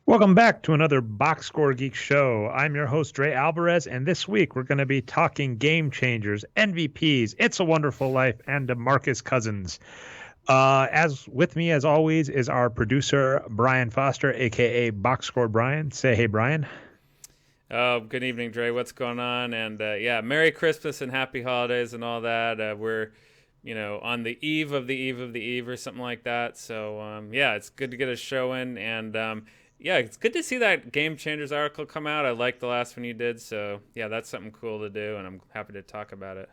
Welcome back to another Boxscore Geeks show. I'm your host, Dre Alvarez, and this week we're going to be talking game changers, MVPs, It's a Wonderful Life, and DeMarcus Cousins. As with me, as always, is our producer, Brian Foster, a.k.a. Boxscore Brian. Say hey, Brian. Oh, good evening, Dre. What's going on? And yeah, Merry Christmas and Happy Holidays and all that. We're, on the eve of the eve of the eve or something like that. So, yeah, it's good to get a show in. And, yeah, it's good to see that Game Changers article come out. I liked the last one you did. So, yeah, that's something cool to do, and I'm happy to talk about it.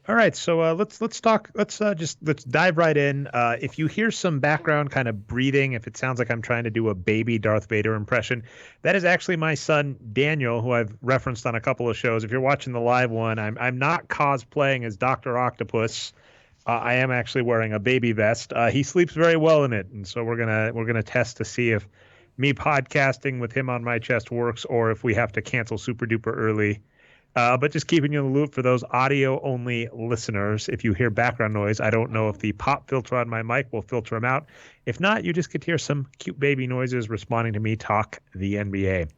All right, so let's talk. Let's dive right in. If you hear some background kind of breathing, if it sounds like I'm trying to do a baby Darth Vader impression, that is actually my son Daniel, who I've referenced on a couple of shows. If you're watching the live one, I'm not cosplaying as Dr. Octopus. I am actually wearing a baby vest. He sleeps very well in it, and so we're gonna test to see if me podcasting with him on my chest works, or if we have to cancel super duper early. But just keeping you in the loop for those audio-only listeners, if you hear background noise, I don't know if the pop filter on my mic will filter them out. If not, you just get to hear some cute baby noises responding to me talk the NBA.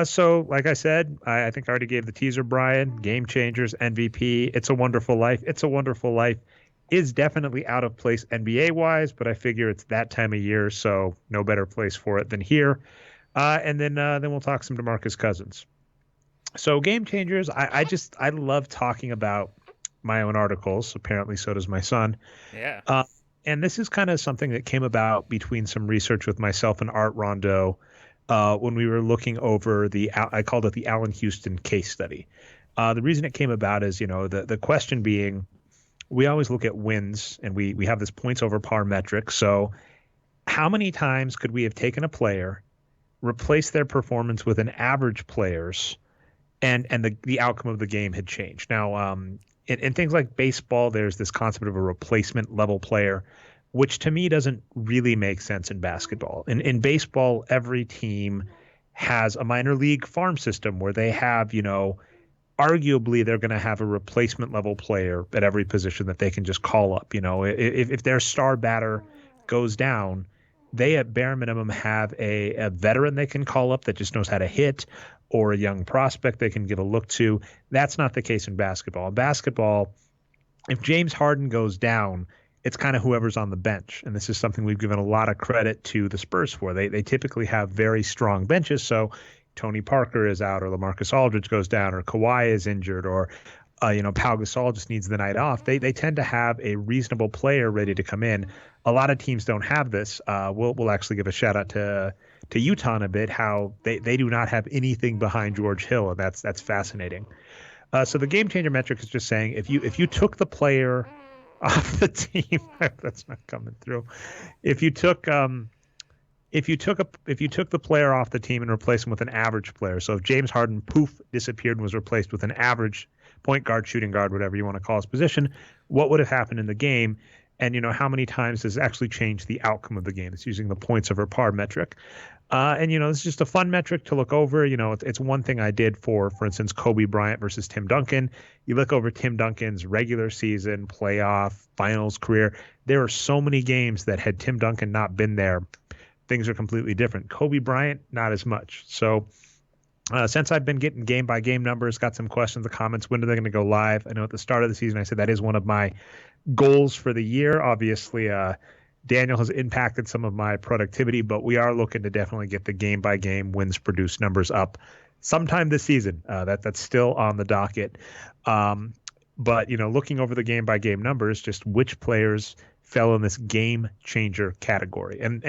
So, like I said, I think I already gave the teaser, Brian. Game Changers, MVP, It's a Wonderful Life. It's a Wonderful Life is definitely out of place NBA-wise, but I figure it's that time of year, so no better place for it than here. And then we'll talk some DeMarcus Cousins. So Game Changers, I love talking about my own articles. Apparently, so does my son. Yeah. And this is kind of something that came about between some research with myself and Art Rondeau when we were looking over I called it the Allen Houston case study. The reason it came about is, the question being, we always look at wins, and we have this points over par metric. So how many times could we have taken a player, replaced their performance with an average player's, and the outcome of the game had changed? Now, in things like baseball, there's this concept of a replacement level player, which to me doesn't really make sense in basketball. In baseball, every team has a minor league farm system where they have, arguably they're going to have a replacement level player at every position that they can just call up. If their star batter goes down, they at bare minimum have a veteran they can call up that just knows how to hit, or a young prospect they can give a look to. That's not the case in basketball. In basketball, if James Harden goes down, it's kind of whoever's on the bench. And this is something we've given a lot of credit to the Spurs for. They typically have very strong benches. So Tony Parker is out, or LaMarcus Aldridge goes down, or Kawhi is injured, or Pau Gasol just needs the night off. They tend to have a reasonable player ready to come in. A lot of teams don't have this. We'll actually give a shout out to Utah in a bit, how they do not have anything behind George Hill, and that's fascinating. So the game changer metric is just saying if you took the player off the team, that's not coming through. If you took the player off the team and replaced him with an average player, so if James Harden disappeared and was replaced with an average point guard, shooting guard, whatever you want to call his position, what would have happened in the game? And how many times does it actually change the outcome of the game? It's using the points over par metric. And it's just a fun metric to look over. It's one thing I did for instance, Kobe Bryant versus Tim Duncan. You look over Tim Duncan's regular season, playoff, finals career. There are so many games that had Tim Duncan not been there, things are completely different. Kobe Bryant, not as much. So since I've been getting game by game numbers, got some questions, the comments, when are they going to go live? I know at the start of the season, I said that is one of my goals for the year. Obviously, Daniel has impacted some of my productivity, but we are looking to definitely get the game by game wins produced numbers up sometime this season. That's still on the docket. But looking over the game by game numbers, just which players fell in this game changer category. And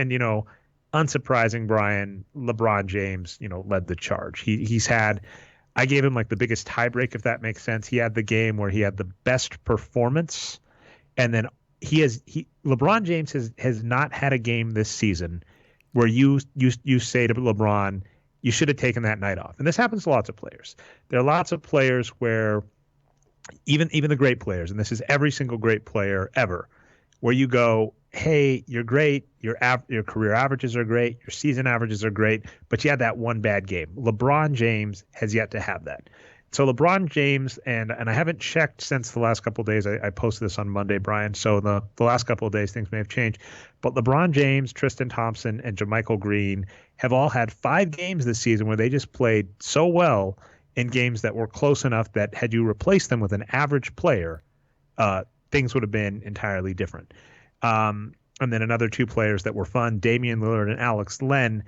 unsurprising, Brian, LeBron James, led the charge. He's had, I gave him like the biggest tiebreak, if that makes sense. He had the game where he had the best performance, and then LeBron James has not had a game this season where you say to LeBron, you should have taken that night off. And this happens to lots of players. There are lots of players where even the great players, and this is every single great player ever, where you go, hey, you're great, your career averages are great, your season averages are great, but you had that one bad game. LeBron James has yet to have that. So LeBron James, and I haven't checked since the last couple of days. I posted this on Monday, Brian. So the last couple of days things may have changed. But LeBron James, Tristan Thompson, and JaMychal Green have all had 5 games this season where they just played so well in games that were close enough that had you replaced them with an average player, things would have been entirely different. And then another 2 players that were fun, Damian Lillard and Alex Len,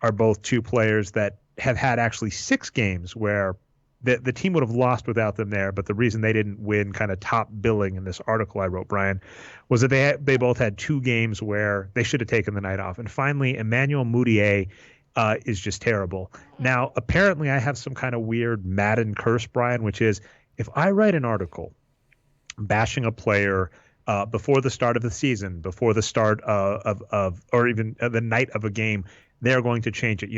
are both 2 players that have had actually 6 games where the team would have lost without them there, but the reason they didn't win kind of top billing in this article I wrote, Brian, was that they both had 2 games where they should have taken the night off. And finally, Emmanuel Mudiay is just terrible. Now, apparently I have some kind of weird Madden curse, Brian, which is if I write an article bashing a player before the start of the season, before the start or even the night of a game, they're going to change it.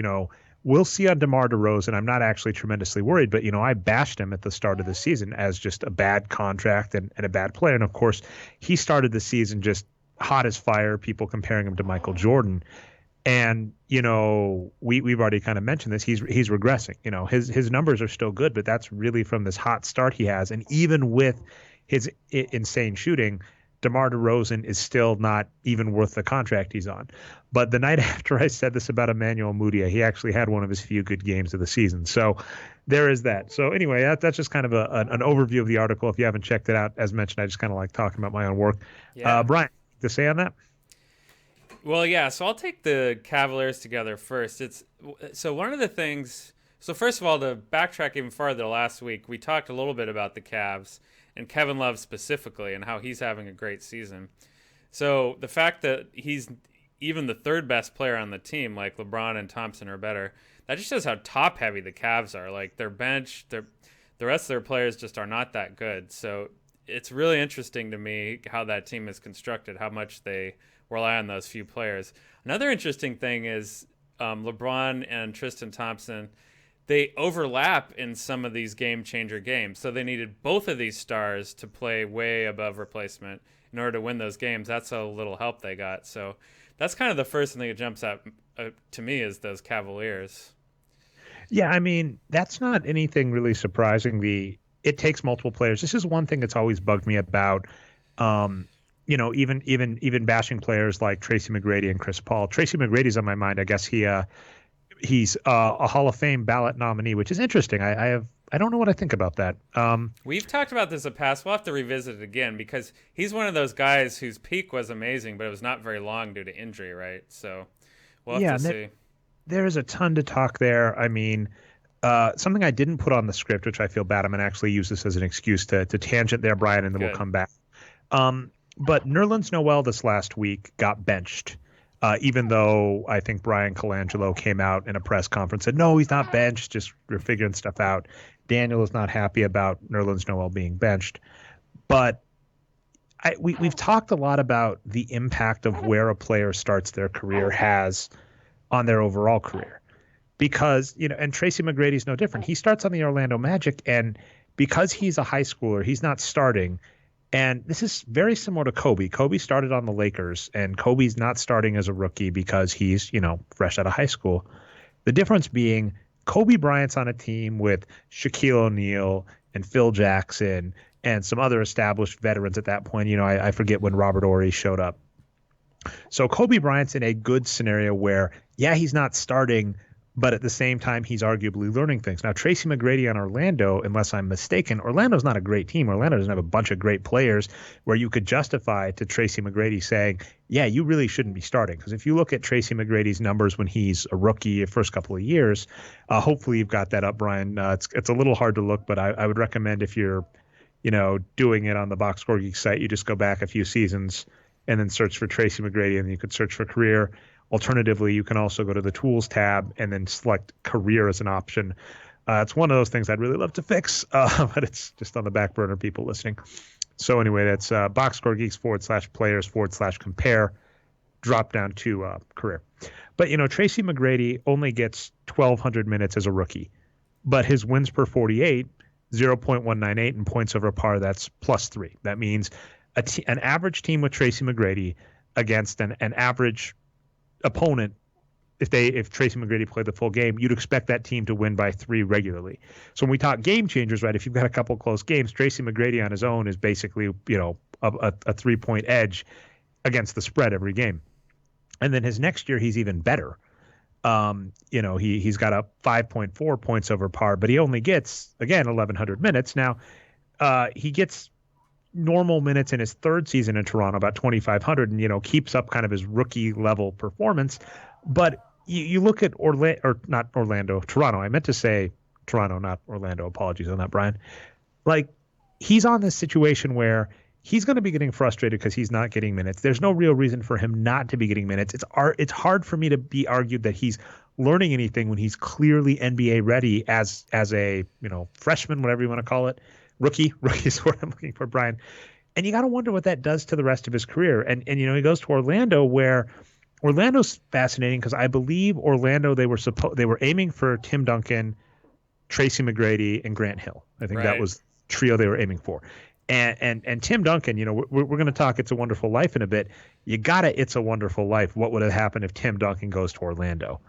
We'll see on DeMar DeRozan. I'm not actually tremendously worried, but, I bashed him at the start of the season as just a bad contract and a bad player. And, of course, he started the season just hot as fire, people comparing him to Michael Jordan. And, we've already kind of mentioned this. He's regressing. His numbers are still good, but that's really from this hot start he has. And even with his insane shooting, DeMar DeRozan is still not even worth the contract he's on. But the night after I said this about Emmanuel Mudiay, he actually had one of his few good games of the season. So there is that. So anyway, that's just kind of an overview of the article. If you haven't checked it out, as mentioned, I just kind of like talking about my own work. Yeah. Brian, to say on that? Well, yeah. So I'll take the Cavaliers together first. So one of the things. So first of all, to backtrack even farther, last week we talked a little bit about the Cavs and Kevin Love specifically and how he's having a great season. So the fact that he's even the 3rd best player on the team, like LeBron and Thompson are better, that just shows how top heavy the Cavs are. Like their bench, the rest of their players just are not that good. So it's really interesting to me how that team is constructed, how much they rely on those few players. Another interesting thing is LeBron and Tristan Thompson, they overlap in some of these game-changer games. So they needed both of these stars to play way above replacement in order to win those games. That's how little help they got. So that's kind of the first thing that jumps out to me is those Cavaliers. Yeah, I mean, that's not anything really surprising. It takes multiple players. This is one thing that's always bugged me about even bashing players like Tracy McGrady and Chris Paul. Tracy McGrady's on my mind. I guess he's a Hall of Fame ballot nominee, which is interesting. I don't know what I think about that. We've talked about this in the past. We'll have to revisit it again because he's one of those guys whose peak was amazing, but it was not very long due to injury, right? So we'll have to see. There is a ton to talk there. I mean, something I didn't put on the script, which I feel bad. I'm going to actually use this as an excuse to tangent there, Brian, and then we'll come back. But Nerlens Noel this last week got benched. Even though I think Brian Colangelo came out in a press conference and said, no, he's not benched, just we're figuring stuff out. Daniel is not happy about Nerlens Noel being benched. But we've talked a lot about the impact of where a player starts their career has on their overall career. Because, and Tracy McGrady's no different. He starts on the Orlando Magic, and because he's a high schooler, he's not starting. And this is very similar to Kobe. Kobe started on the Lakers, and Kobe's not starting as a rookie because he's, fresh out of high school. The difference being Kobe Bryant's on a team with Shaquille O'Neal and Phil Jackson and some other established veterans at that point. I forget when Robert Horry showed up. So Kobe Bryant's in a good scenario where, yeah, he's not starting, but at the same time, he's arguably learning things. Now, Tracy McGrady on Orlando, unless I'm mistaken, Orlando's not a great team. Orlando doesn't have a bunch of great players where you could justify to Tracy McGrady saying, yeah, you really shouldn't be starting. Because if you look at Tracy McGrady's numbers when he's a rookie the first couple of years, hopefully you've got that up, Brian. It's a little hard to look, but I would recommend if you're, doing it on the Boxscore Geeks site, you just go back a few seasons and then search for Tracy McGrady, and you could search for career. Alternatively, you can also go to the Tools tab and then select Career as an option. It's one of those things I'd really love to fix, but it's just on the back burner, people listening. So anyway, that's Boxscore Geeks /players/compare, drop down to Career. But, Tracy McGrady only gets 1,200 minutes as a rookie, but his wins per 48, 0.198, and points over par, that's +3. That means an average team with Tracy McGrady against an average opponent if Tracy McGrady played the full game, you'd expect that team to win by 3 regularly. So when we talk game changers, right, if you've got a couple close games, Tracy McGrady on his own is basically, a 3-point edge against the spread every game. And then his next year, he's even better. He's got a 5.4 points over par, but he only gets, again, 1,100 minutes. Now, he gets normal minutes in his third season in Toronto, about 2,500, and, keeps up kind of his rookie level performance. But you look at Toronto. I meant to say Toronto, not Orlando. Apologies on that, Brian. Like, he's on this situation where he's going to be getting frustrated because he's not getting minutes. There's no real reason for him not to be getting minutes. It's hard for me to be argued that he's learning anything when he's clearly NBA ready as a freshman, whatever you want to call it, rookie is what I'm looking for, Brian. And you got to wonder what that does to the rest of his career. And he goes to Orlando, where Orlando's fascinating because I believe Orlando, they were aiming for Tim Duncan, Tracy McGrady, and Grant Hill. I think that was the trio they were aiming for. And Tim Duncan, we're going to talk It's a Wonderful Life in a bit. You got to It's a Wonderful Life. What would have happened if Tim Duncan goes to Orlando?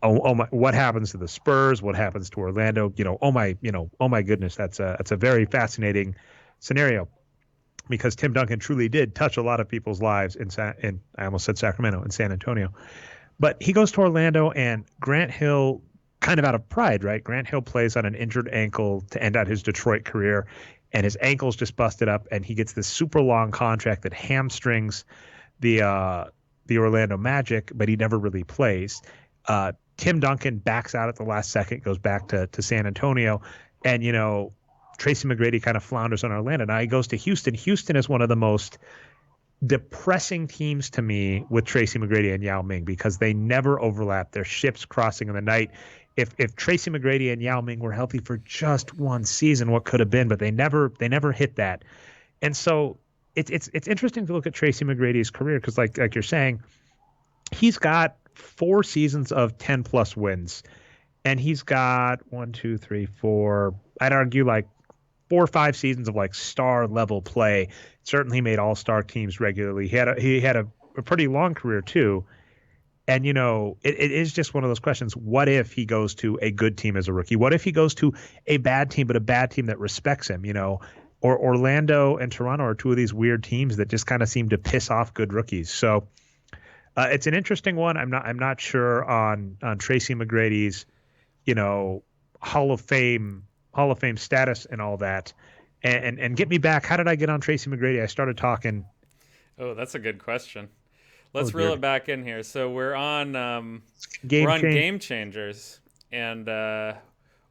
What happens to the Spurs? What happens to Orlando? Oh my goodness, that's a very fascinating scenario, because Tim Duncan truly did touch a lot of people's lives in I almost said Sacramento, in San Antonio. But he goes to Orlando, and Grant Hill, kind of out of pride, right? Grant Hill plays on an injured ankle to end out his Detroit career, and his ankle's just busted up, and he gets this super long contract that hamstrings the Orlando Magic, but he never really plays. Tim Duncan backs out at the last second, goes back to San Antonio, and Tracy McGrady kind of flounders on Orlando. Now he goes to Houston. Houston is one of the most depressing teams to me with Tracy McGrady and Yao Ming, because they never overlap. Their ships crossing in the night. If Tracy McGrady and Yao Ming were healthy for just one season, what could have been, but they never hit that. And so it's interesting to look at Tracy McGrady's career, because like you're saying, he's got 4 seasons of 10 plus wins, and he's got 1, 2, 3, 4. I'd argue like 4 or 5 seasons of like star level play. Certainly made all-star teams regularly. He had a pretty long career too. And, it is just one of those questions. What if he goes to a good team as a rookie? What if he goes to a bad team, but a bad team that respects him, Or Orlando and Toronto are 2 of these weird teams that just kind of seem to piss off good rookies. So it's an interesting one. I'm not sure on Tracy McGrady's, Hall of Fame status and all that. And get me back. How did I get on Tracy McGrady? I started talking. Oh, that's a good question. Let's reel it back in here. So we're on Game Changers, and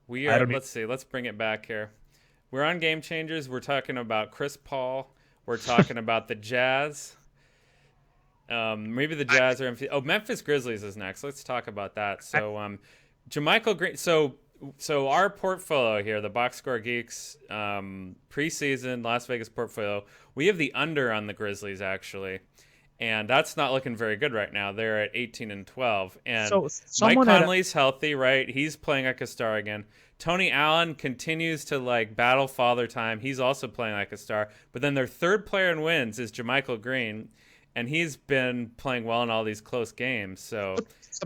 we are. Let's see. Let's bring it back here. We're on Game Changers. We're talking about Chris Paul. We're talking about the Jazz. Maybe the Jazz are. Memphis Grizzlies is next. Let's talk about that. So, JaMychal Green. So our portfolio here, the Boxscore Geeks preseason Las Vegas portfolio, we have the under on the Grizzlies actually. And that's not looking very good right now. They're at 18-12. And Mike Conley's healthy, right? He's playing like a star again. Tony Allen continues to battle father time. He's also playing like a star. But then their third player in wins is JaMychal Green, and he's been playing well in all these close games. So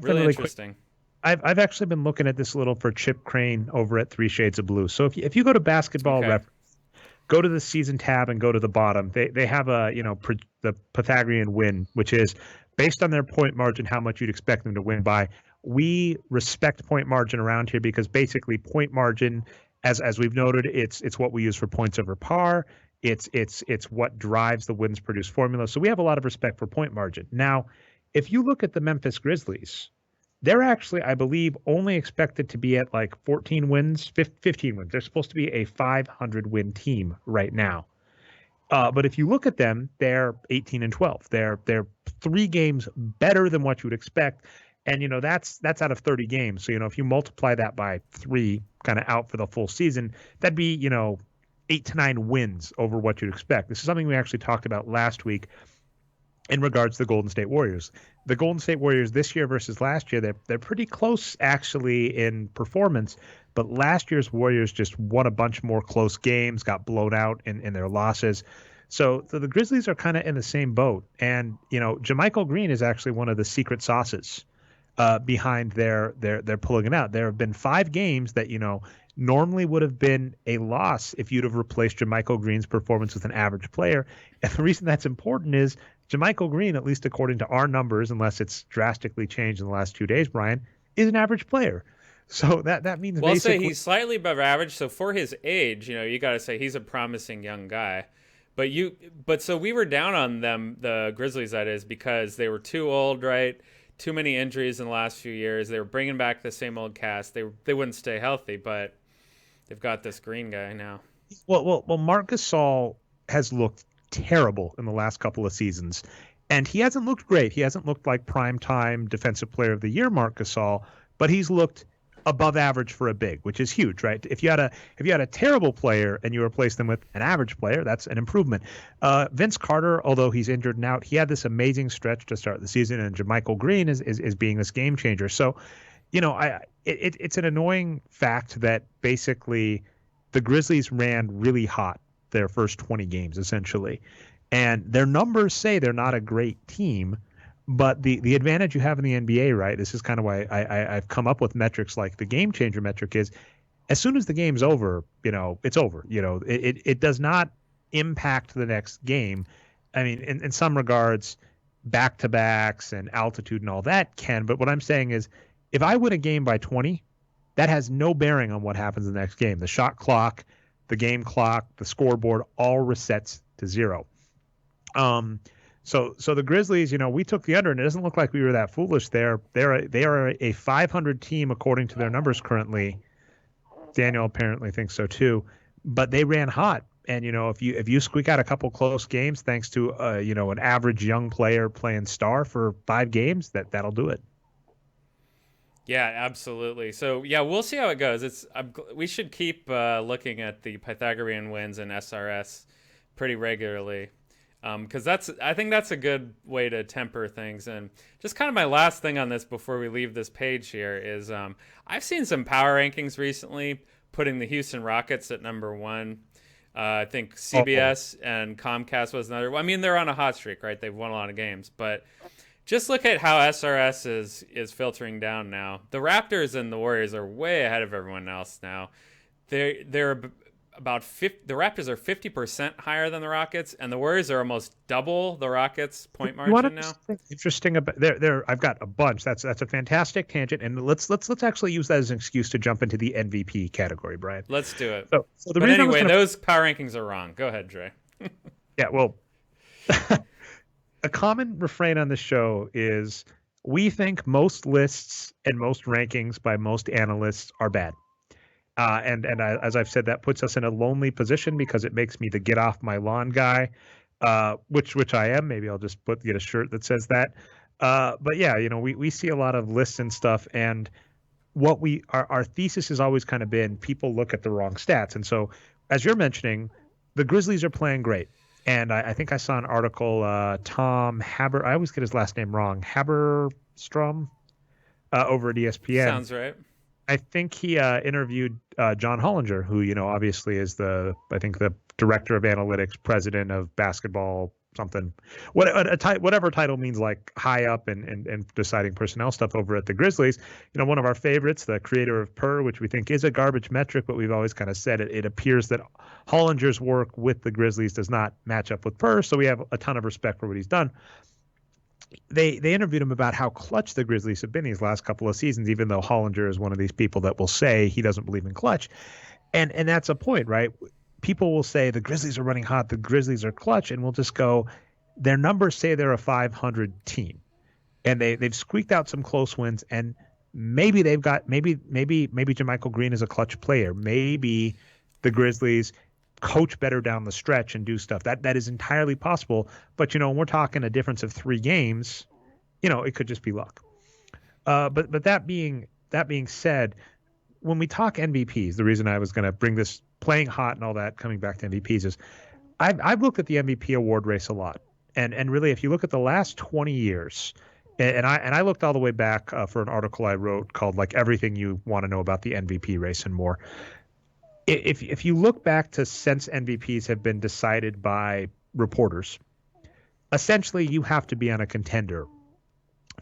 really interesting. I've actually been looking at this a little for Chip Crane over at 3 Shades of Blue. So if you go to Basketball Reference, go to the season tab and go to the bottom. They have the Pythagorean win, which is based on their point margin, how much you'd expect them to win by. We respect point margin around here because basically point margin, as we've noted, it's what we use for points over par. It's what drives the wins produced formula. So we have a lot of respect for point margin. Now, if you look at the Memphis Grizzlies, they're actually, I believe, only expected to be at 14 wins, 15 wins. They're supposed to be a 500-win team right now. But if you look at them, they're 18-12. They're 3 games better than what you would expect. And, that's out of 30 games. So, if you multiply that by 3 kind of out for the full season, that'd be, 8 to 9 wins over what you'd expect. This is something we actually talked about last week in regards to the Golden State Warriors. The Golden State Warriors this year versus last year, they're pretty close actually in performance, but last year's Warriors just won a bunch more close games, got blown out in their losses. So the Grizzlies are kind of in the same boat. And, JaMychal Green is actually one of the secret sauces behind their pulling it out. There have been 5 games that normally would have been a loss if you'd have replaced JaMychal Green's performance with an average player. And the reason that's important is JaMychal Green, at least according to our numbers, unless it's drastically changed in the last 2 days, Brian, is an average player. So that means well, basically, I'll say he's slightly above average. So for his age, you got to say he's a promising young guy. But so we were down on them, the Grizzlies, that is, because they were too old, right? Too many injuries in the last few years. They were bringing back the same old cast. They wouldn't stay healthy, but they've got this Green guy now. Well, Marc Gasol has looked terrible in the last couple of seasons, and he hasn't looked great. He hasn't looked like primetime Defensive Player of the Year Marc Gasol, but he's looked above average for a big, which is huge, right? If you had a terrible player and you replace them with an average player, that's an improvement. Vince Carter, although he's injured and out, he had this amazing stretch to start the season, and JaMychal Green is being this game changer. So, it's an annoying fact that basically the Grizzlies ran really hot their first 20 games, essentially. And their numbers say they're not a great team, but the advantage you have in the NBA, right? This is kind of why I've come up with metrics like the game changer metric is as soon as the game's over, it's over. It does not impact the next game. I mean, in some regards, back-to-backs and altitude and all that can, but what I'm saying is if I win a game by 20, that has no bearing on what happens in the next game. The shot clock, the game clock, the scoreboard all resets to 0. So the Grizzlies, we took the under, and it doesn't look like we were that foolish there. They are a 500 team according to their numbers currently. Daniel apparently thinks so too, but they ran hot. And if you squeak out a couple close games thanks to an average young player playing star for 5 games, that'll do it. Yeah, absolutely. So yeah, we'll see how it goes. We should keep looking at the Pythagorean wins and SRS pretty regularly. Because I think that's a good way to temper things. And just kind of my last thing on this before we leave this page here is I've seen some power rankings recently putting the Houston Rockets at number 1. I think CBS and Comcast was another. I mean, they're on a hot streak, right? They've won a lot of games, but just look at how SRS is filtering down now. The Raptors and the Warriors are way ahead of everyone else now. They're about 50, the Raptors are 50% higher than the Rockets, and the Warriors are almost double the Rockets' point margin now. Interesting about there. I've got a bunch. That's a fantastic tangent, and let's actually use that as an excuse to jump into the MVP category, Brian. Let's do it. So but anyway, those power rankings are wrong. Go ahead, Dre. Yeah, well, a common refrain on the show is we think most lists and most rankings by most analysts are bad. And as I've said, that puts us in a lonely position because it makes me the get off my lawn guy, which I am. Maybe I'll just get a shirt that says that. But yeah, we see a lot of lists and stuff, and what our thesis has always kind of been people look at the wrong stats. And so, as you're mentioning, the Grizzlies are playing great. And I think I saw an article, Tom Haber, I always get his last name wrong, Haberstrom, over at ESPN. Sounds right. I think he interviewed John Hollinger, who, obviously is the director of analytics, president of basketball, something, whatever title means, like high up and deciding personnel stuff over at the Grizzlies. One of our favorites, the creator of PER, which we think is a garbage metric, but we've always kind of said it appears that Hollinger's work with the Grizzlies does not match up with PER, so we have a ton of respect for what he's done. They interviewed him about how clutch the Grizzlies have been these last couple of seasons, even though Hollinger is one of these people that will say he doesn't believe in clutch. And that's a point, right? People will say the Grizzlies are running hot, the Grizzlies are clutch, and we'll just go, their numbers say they're a 500 team. And they've squeaked out some close wins, and maybe they've got maybe JaMychal Green is a clutch player. Maybe the Grizzlies coach better down the stretch and do stuff. That is entirely possible. But when we're talking a difference of 3 games, it could just be luck. But that being said, when we talk MVPs, the reason I was going to bring this playing hot and all that, coming back to MVPs, is I've looked at the MVP award race a lot, and really, if you look at the last 20 years, and I looked all the way back for an article I wrote called like Everything You Want to Know About the MVP Race and More. If you look back to since MVPs have been decided by reporters, essentially you have to be on a contender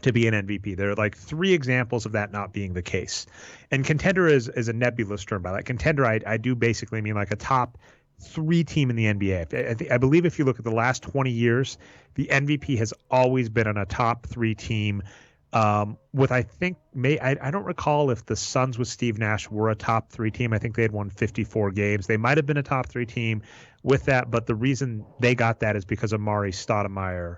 to be an MVP. There are like 3 examples of that not being the case. And contender is a nebulous term. By that contender, I do basically mean like a top 3 team in the NBA. I believe if you look at the last 20 years, the MVP has always been on a top 3 team. With I think I don't recall if the Suns with Steve Nash were a top 3 team. I think they had won 54 games. They might have been a top 3 team with that, but the reason they got that is because Amari Stoudemire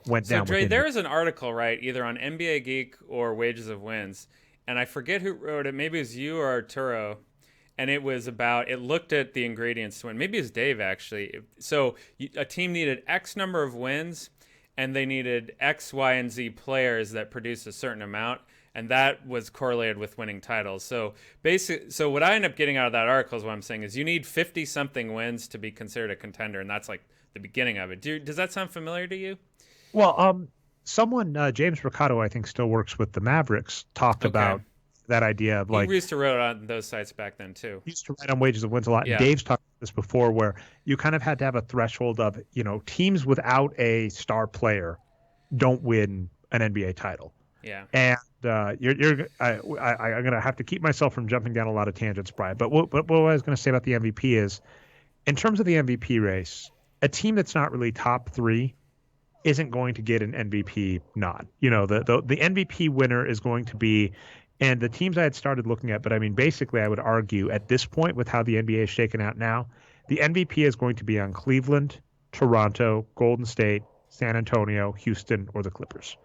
went down. So, Dre, there is an article, right, either on NBA Geek or Wages of Wins, and I forget who wrote it. Maybe it was you or Arturo, and it was about, it looked at the ingredients to win. Maybe it was Dave, actually. So a team needed X number of wins, and they needed X, Y, and Z players that produced a certain amount, and that was correlated with winning titles. So so what I end up getting out of that article is what I'm saying is you need 50-something wins to be considered a contender, and that's like the beginning of it. Does that sound familiar to you? Well, someone, James Ricardo, I think still works with the Mavericks, talked about that idea of like. He used to write on those sites back then too. He used to write on Wages of Wins a lot. Yeah. Dave's talked about this before, where you kind of had to have a threshold of, teams without a star player don't win an NBA title. Yeah. And I'm going to have to keep myself from jumping down a lot of tangents, Brian. But what I was going to say about the MVP is, in terms of the MVP race, a team that's not really top 3 isn't going to get an MVP nod. The MVP winner is going to be, and the teams I had started looking at, but I mean, basically I would argue at this point with how the NBA is shaken out now, the MVP is going to be on Cleveland, Toronto, Golden State, San Antonio, Houston, or the Clippers.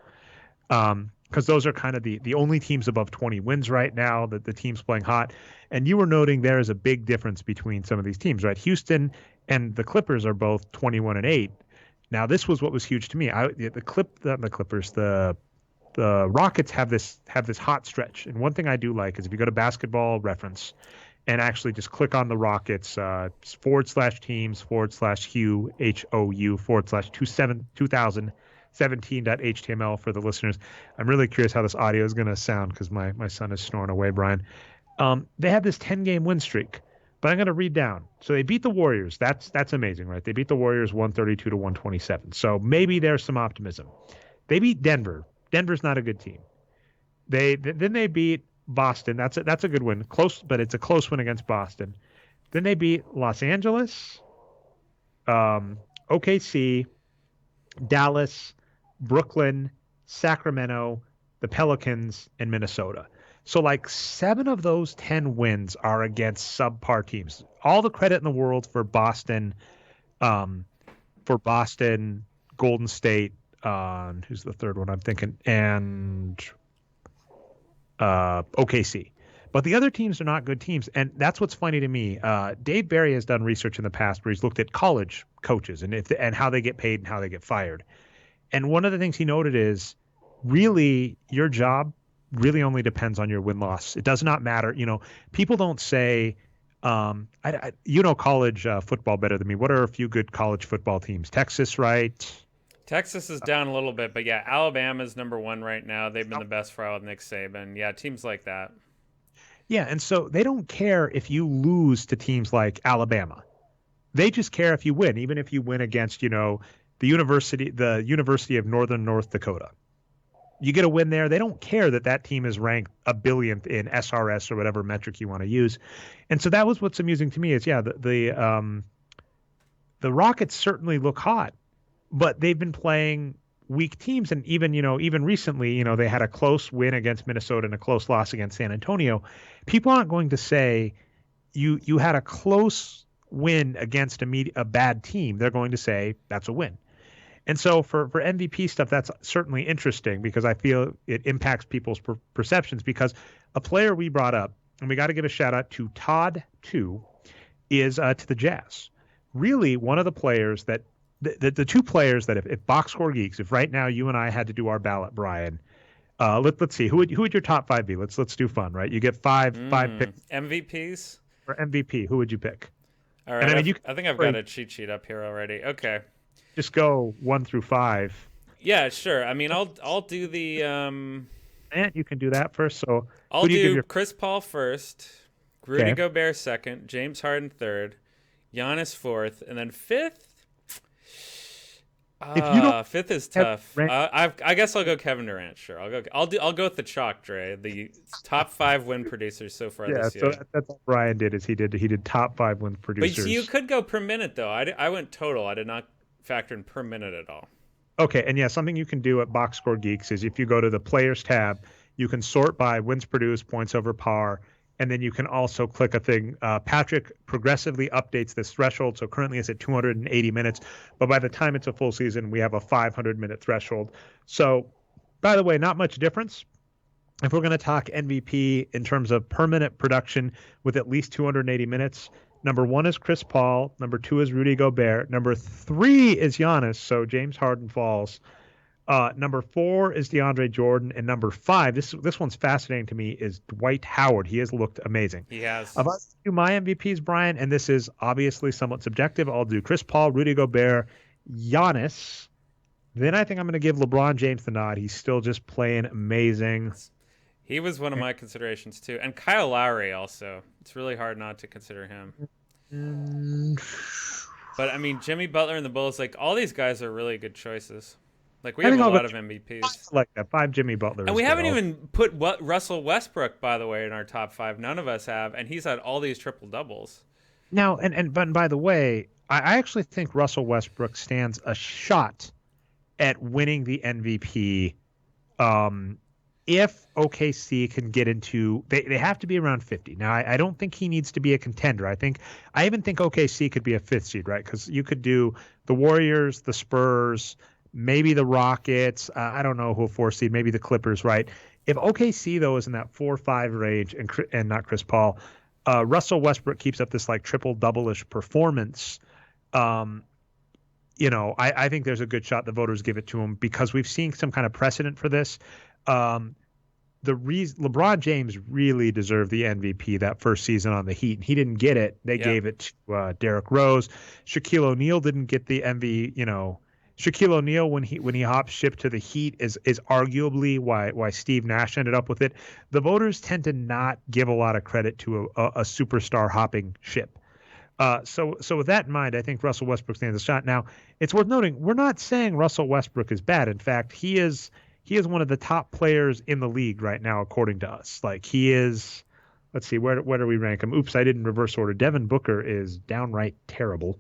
Because those are kind of the only teams above 20 wins right now, that the teams playing hot. And you were noting there is a big difference between some of these teams, right? Houston and the Clippers are both 21-8. Now, this was what was huge to me. The Rockets have this hot stretch, and one thing I do like is if you go to Basketball Reference and actually just click on the Rockets /teams/Hugh HOU/2017.html for the listeners. I'm really curious how this audio is going to sound because my son is snoring away, Brian. They have this 10-game win streak. But I'm going to read down. So they beat the Warriors. That's amazing, right? They beat the Warriors 132-127. So maybe there's some optimism. They beat Denver. Denver's not a good team. Then they beat Boston. That's a good win. Close, but it's a close win against Boston. Then they beat Los Angeles, OKC, Dallas, Brooklyn, Sacramento, the Pelicans, and Minnesota. So like 7 of those 10 wins are against subpar teams. All the credit in the world for Boston, Golden State, who's the third one I'm thinking, and OKC. But the other teams are not good teams, and that's what's funny to me. Dave Barry has done research in the past where he's looked at college coaches and how they get paid and how they get fired. And one of the things he noted is really your job really only depends on your win-loss. It does not matter. People don't say, college football better than me. What are a few good college football teams? Texas, right? Texas is down a little bit, but yeah, Alabama's number 1 right now. They've been the best for a while with Nick Saban. Yeah, teams like that. Yeah, and so they don't care if you lose to teams like Alabama. They just care if you win, even if you win against, the University of Northern North Dakota. You get a win there. They don't care that team is ranked a billionth in SRS or whatever metric you want to use. And so that was what's amusing to me is, the Rockets certainly look hot, but they've been playing weak teams. And even recently, they had a close win against Minnesota and a close loss against San Antonio. People aren't going to say you had a close win against a bad team. They're going to say that's a win. And so for MVP stuff, that's certainly interesting because I feel it impacts people's perceptions because a player we brought up, and we got to give a shout out to Todd too, is to the Jazz. Really one of the players that the 2 players that if Boxscore Geeks, if right now you and I had to do our ballot, Brian, let's see, who would your top 5 be? Let's do fun, right? You get five picks. MVPs? For MVP, who would you pick? All right, I think I've got a cheat sheet up here already. Okay. Just go 1 through 5. Yeah, sure. I mean, I'll do the. And you can do that first. So I'll do Chris Paul first, Rudy Gobert second, James Harden third, Giannis fourth, and then fifth. If you don't Fifth is have tough. Durant, I guess I'll go Kevin Durant. Sure, I'll go with the chalk, Dre. The top 5 win producers so far yeah. this So year. that's what Brian did. Is he did top 5 wins But see, you producers. could go per minute though. I went total. I did not factor in per minute at all. Okay, and yeah, something you can do at Boxscore Geeks is if you go to the Players tab, you can sort by wins produced, points over par, and then you can also click a thing. Patrick progressively updates this threshold, so currently it's at 280 minutes, but by the time it's a full season, we have a 500-minute threshold. So, by the way, not much difference. If we're going to talk MVP in terms of per minute production with at least 280 minutes, number 1 is Chris Paul. Number 2 is Rudy Gobert. Number 3 is Giannis. So James Harden falls. Number 4 is DeAndre Jordan. And number 5, this one's fascinating to me, is Dwight Howard. He has looked amazing. He has. Of us do my MVPs, Brian, and this is obviously somewhat subjective. I'll do Chris Paul, Rudy Gobert, Giannis. Then I think I'm going to give LeBron James the nod. He's still just playing amazing. He was one of my considerations too, and Kyle Lowry also. It's really hard not to consider him. But I mean, Jimmy Butler and the Bulls, like all these guys are really good choices. Like we have a lot of MVPs. Like that 5 Jimmy Butler. And we haven't even put Russell Westbrook, by the way, in our top 5. None of us have, and he's had all these triple doubles. Now, but by the way, I actually think Russell Westbrook stands a shot at winning the MVP. If OKC can get into, they have to be around 50. Now, I don't think he needs to be a contender. I even think OKC could be a 5th seed, right? Because you could do the Warriors, the Spurs, maybe the Rockets. I don't know who a 4th seed, maybe the Clippers, right? If OKC though is in that 4-5 range and not Chris Paul, Russell Westbrook keeps up this like triple double-ish performance. I think there's a good shot the voters give it to him because we've seen some kind of precedent for this. The reason LeBron James really deserved the MVP that first season on the Heat, and he didn't get it. They gave it to Derrick Rose. Shaquille O'Neal didn't get the MVP. Shaquille O'Neal when he hopped ship to the Heat is arguably why Steve Nash ended up with it. The voters tend to not give a lot of credit to a superstar hopping ship. So with that in mind, I think Russell Westbrook stands a shot. Now, it's worth noting we're not saying Russell Westbrook is bad. In fact, he is one of the top players in the league right now, according to us. Like he is, let's see, where do we rank him? Oops, I did in reverse order. Devin Booker is downright terrible.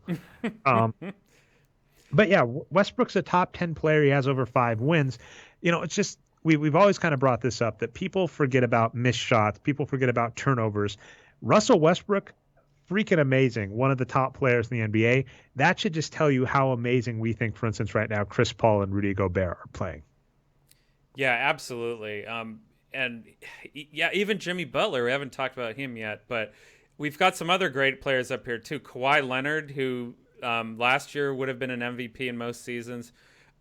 But yeah, Westbrook's a top 10 player. He has over 5 wins. It's just we've always kind of brought this up that people forget about missed shots. People forget about turnovers. Russell Westbrook, freaking amazing. One of the top players in the NBA. That should just tell you how amazing we think, for instance, right now, Chris Paul and Rudy Gobert are playing. Yeah, absolutely. And yeah, even Jimmy Butler, we haven't talked about him yet, but we've got some other great players up here too. Kawhi Leonard, who last year would have been an MVP in most seasons.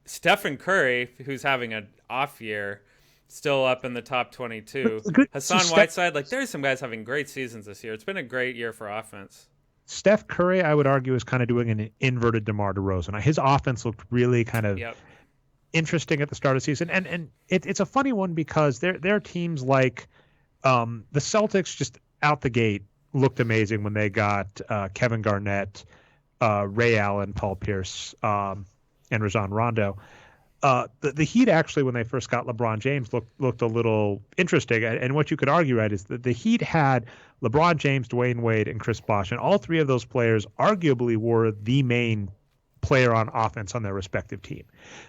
Stephen Curry, who's having an off year, still up in the top 22. Hassan Whiteside, there's some guys having great seasons this year. It's been a great year for offense. Steph Curry, I would argue, is kind of doing an inverted DeMar DeRozan. His offense looked really kind of interesting at the start of the season, and it's a funny one because there are teams like the Celtics just out the gate looked amazing when they got Kevin Garnett, Ray Allen, Paul Pierce, and Rajon Rondo. The Heat actually, when they first got LeBron James, looked a little interesting. And what you could argue, right, is that the Heat had LeBron James, Dwayne Wade, and Chris Bosh, and all 3 of those players arguably were the main player on offense on their respective team.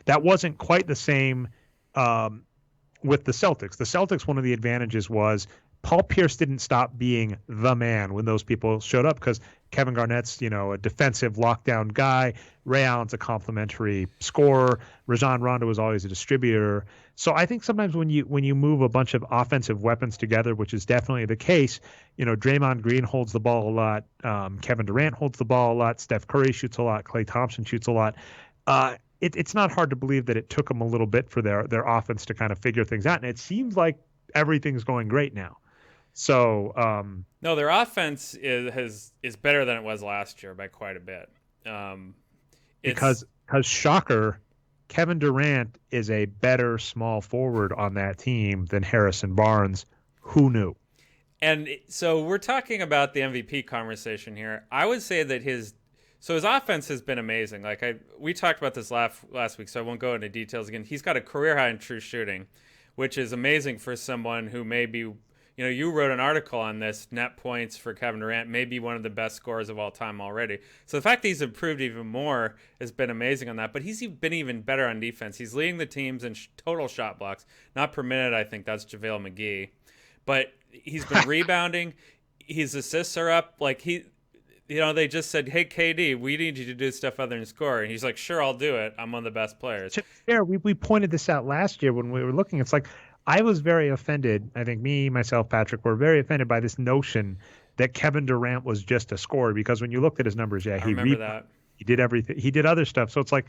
That wasn't quite the same with the Celtics. The Celtics, one of the advantages was Paul Pierce didn't stop being the man when those people showed up because Kevin Garnett's, a defensive lockdown guy. Ray Allen's a complimentary scorer. Rajon Rondo was always a distributor. So I think sometimes when you move a bunch of offensive weapons together, which is definitely the case, Draymond Green holds the ball a lot. Kevin Durant holds the ball a lot. Steph Curry shoots a lot. Klay Thompson shoots a lot. It's not hard to believe that it took them a little bit for their offense to kind of figure things out. And it seems like everything's going great now. So no, their offense is better than it was last year by quite a bit. Because shocker, Kevin Durant is a better small forward on that team than Harrison Barnes. Who knew? And so we're talking about the MVP conversation here. I would say that his So his offense has been amazing. Like we talked about this last week, so I won't go into details again. He's got a career high in true shooting, which is amazing for someone who maybe, you wrote an article on this, net points for Kevin Durant, maybe one of the best scorers of all time already. So the fact that he's improved even more has been amazing on that. But he's been even better on defense. He's leading the teams in total shot blocks, not per minute. I think that's JaVale McGee, but he's been rebounding. His assists are up. Like they just said, "Hey KD, we need you to do stuff other than score," and he's like, "Sure, I'll do it. I'm one of the best players." Yeah, we pointed this out last year when we were looking. It's like I was very offended. I think me, myself, Patrick were very offended by this notion that Kevin Durant was just a scorer, because when you looked at his numbers, I remember that. He did everything. He did other stuff. So it's like,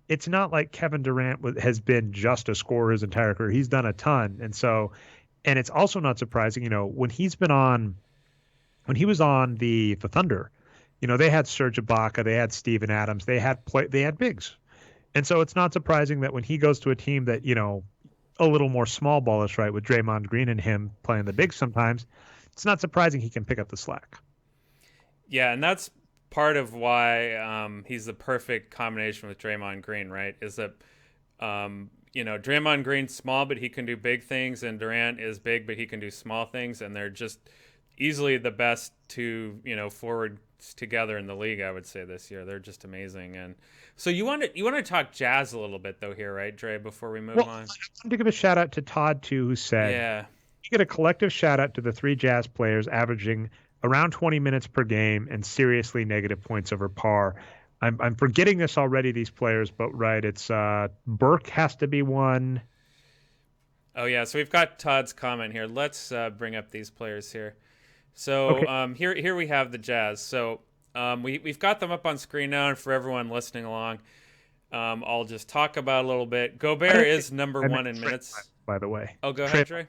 it's not like Kevin Durant has been just a scorer his entire career. He's done a ton. And it's also not surprising, when he was on the Thunder, they had Serge Ibaka, they had Steven Adams, they had bigs. And so it's not surprising that when he goes to a team that, a little more small ballish, right, with Draymond Green and him playing the bigs sometimes, it's not surprising he can pick up the slack. Yeah, and that's part of why he's the perfect combination with Draymond Green, right? Is that, Draymond Green's small, but he can do big things, and Durant is big, but he can do small things, and they're just easily the best two, forwards together in the league, I would say, this year. They're just amazing. And so you want to talk Jazz a little bit, though, here, right, Dre, before we move on? I want to give a shout out to Todd, too, who said, you get a collective shout out to the three Jazz players averaging around 20 minutes per game and seriously negative points over par. I'm forgetting this already, these players, but right, it's Burke has to be one. Oh, yeah, so we've got Todd's comment here. Let's bring up these players here. So okay. Here we have the Jazz. So we've got them up on screen now, and for everyone listening along, I'll just talk about it a little bit. Gobert is number one in minutes. By the way. Oh, go ahead, Dre.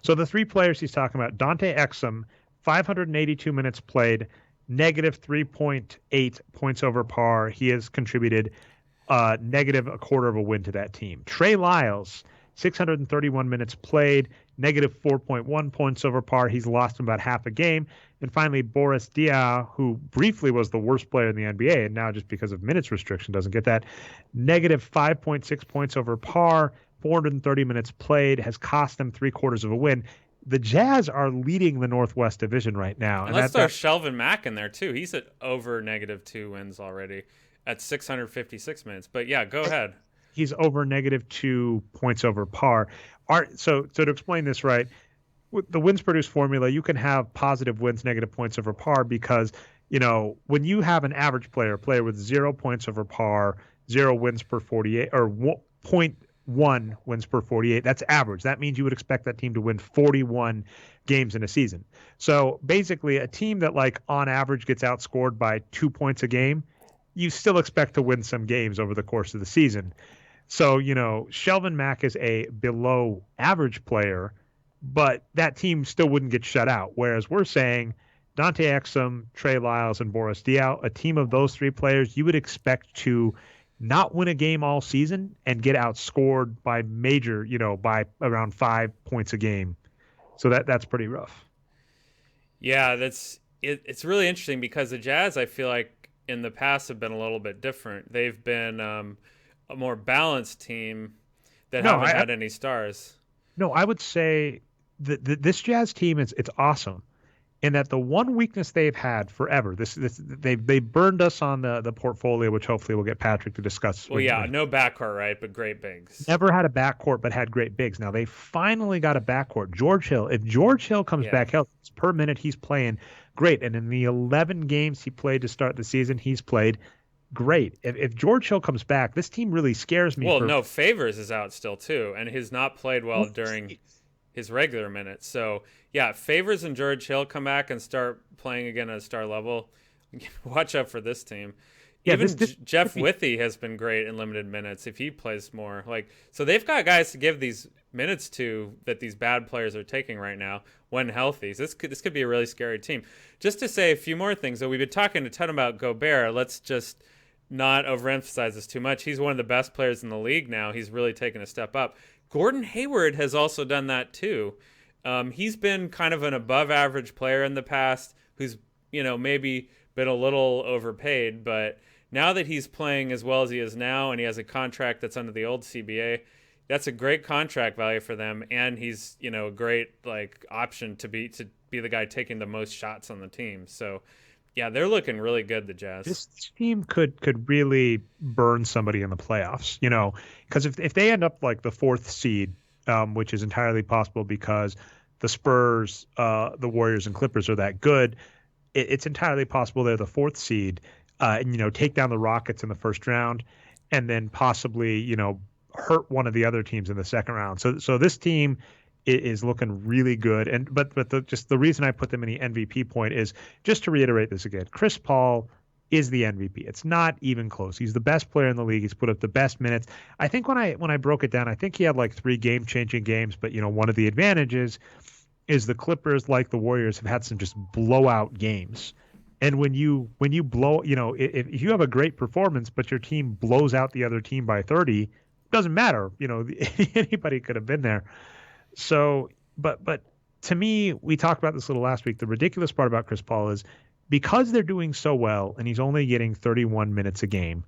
So the three players he's talking about, Dante Exum, 582 minutes played, negative 3.8 points over par. He has contributed negative a quarter of a win to that team. Trey Lyles, 631 minutes played, negative 4.1 points over par. He's lost him about half a game. And finally, Boris Diaw, who briefly was the worst player in the NBA, and now just because of minutes restriction doesn't get that, negative 5.6 points over par, 430 minutes played, has cost them 3/4 of a win. The Jazz are leading the Northwest Division right now. And let's throw Shelvin Mack in there, too. He's at over -2 wins already at 656 minutes. But, yeah, go ahead. He's over -2 points over par. So to explain this right, with the wins produced formula, you can have positive wins, negative points over par, because, when you have an average player with 0 points over par, 0 wins per 48, or 0.1 wins per 48, that's average. That means you would expect that team to win 41 games in a season. So basically, a team that, like, on average gets outscored by 2 points a game, you still expect to win some games over the course of the season. So, Shelvin Mack is a below average player, but that team still wouldn't get shut out. Whereas we're saying Dante Exum, Trey Lyles, and Boris Diaw, a team of those three players, you would expect to not win a game all season and get outscored by by around 5 points a game. So that's pretty rough. Yeah, it's really interesting, because the Jazz, I feel like in the past, have been a little bit different. They've been a more balanced team that haven't had any stars. No, I would say that this Jazz team it's awesome, in that the one weakness they've had forever, they burned us on the portfolio, which hopefully we'll get Patrick to discuss. Well, no backcourt, right? But great bigs. Never had a backcourt, but had great bigs. Now they finally got a backcourt. George Hill. If George Hill comes back healthy, per minute he's playing great, and in the 11 games he played to start the season, he's played great. If George Hill comes back, this team really scares me. Well, Favors is out still too, and he's not played well during his regular minutes. So yeah, Favors and George Hill come back and start playing again at a star level. Watch out for this team. Even Jeff Withey has been great in limited minutes if he plays more. So they've got guys to give these minutes to that these bad players are taking right now when healthy. So this could be a really scary team. Just to say a few more things, though, we've been talking a ton about Gobert. Let's just not overemphasize this too much. He's one of the best players in the league now. He's really taken a step up. Gordon Hayward has also done that too. He's been kind of an above average player in the past, who's maybe been a little overpaid, but now that he's playing as well as he is now, and he has a contract that's under the old CBA, that's a great contract value for them, and he's a great option to be the guy taking the most shots on the team. So yeah, they're looking really good, the Jazz. This team could really burn somebody in the playoffs, because if they end up like the 4th seed, which is entirely possible because the Spurs, the Warriors, and Clippers are that good, it's entirely possible they're the 4th seed, and take down the Rockets in the first round, and then possibly hurt one of the other teams in the second round. So this team is looking really good. And but the reason I put them in the MVP point is just to reiterate this again. Chris Paul is the MVP. It's not even close. He's the best player in the league. He's put up the best minutes. I think when I broke it down, I think he had like 3 game-changing games. But one of the advantages is the Clippers, like the Warriors, have had some just blowout games. And when you blow, if you have a great performance, but your team blows out the other team by 30, it doesn't matter. Anybody could have been there. So, but to me, we talked about this a little last week. The ridiculous part about Chris Paul is because they're doing so well and he's only getting 31 minutes a game,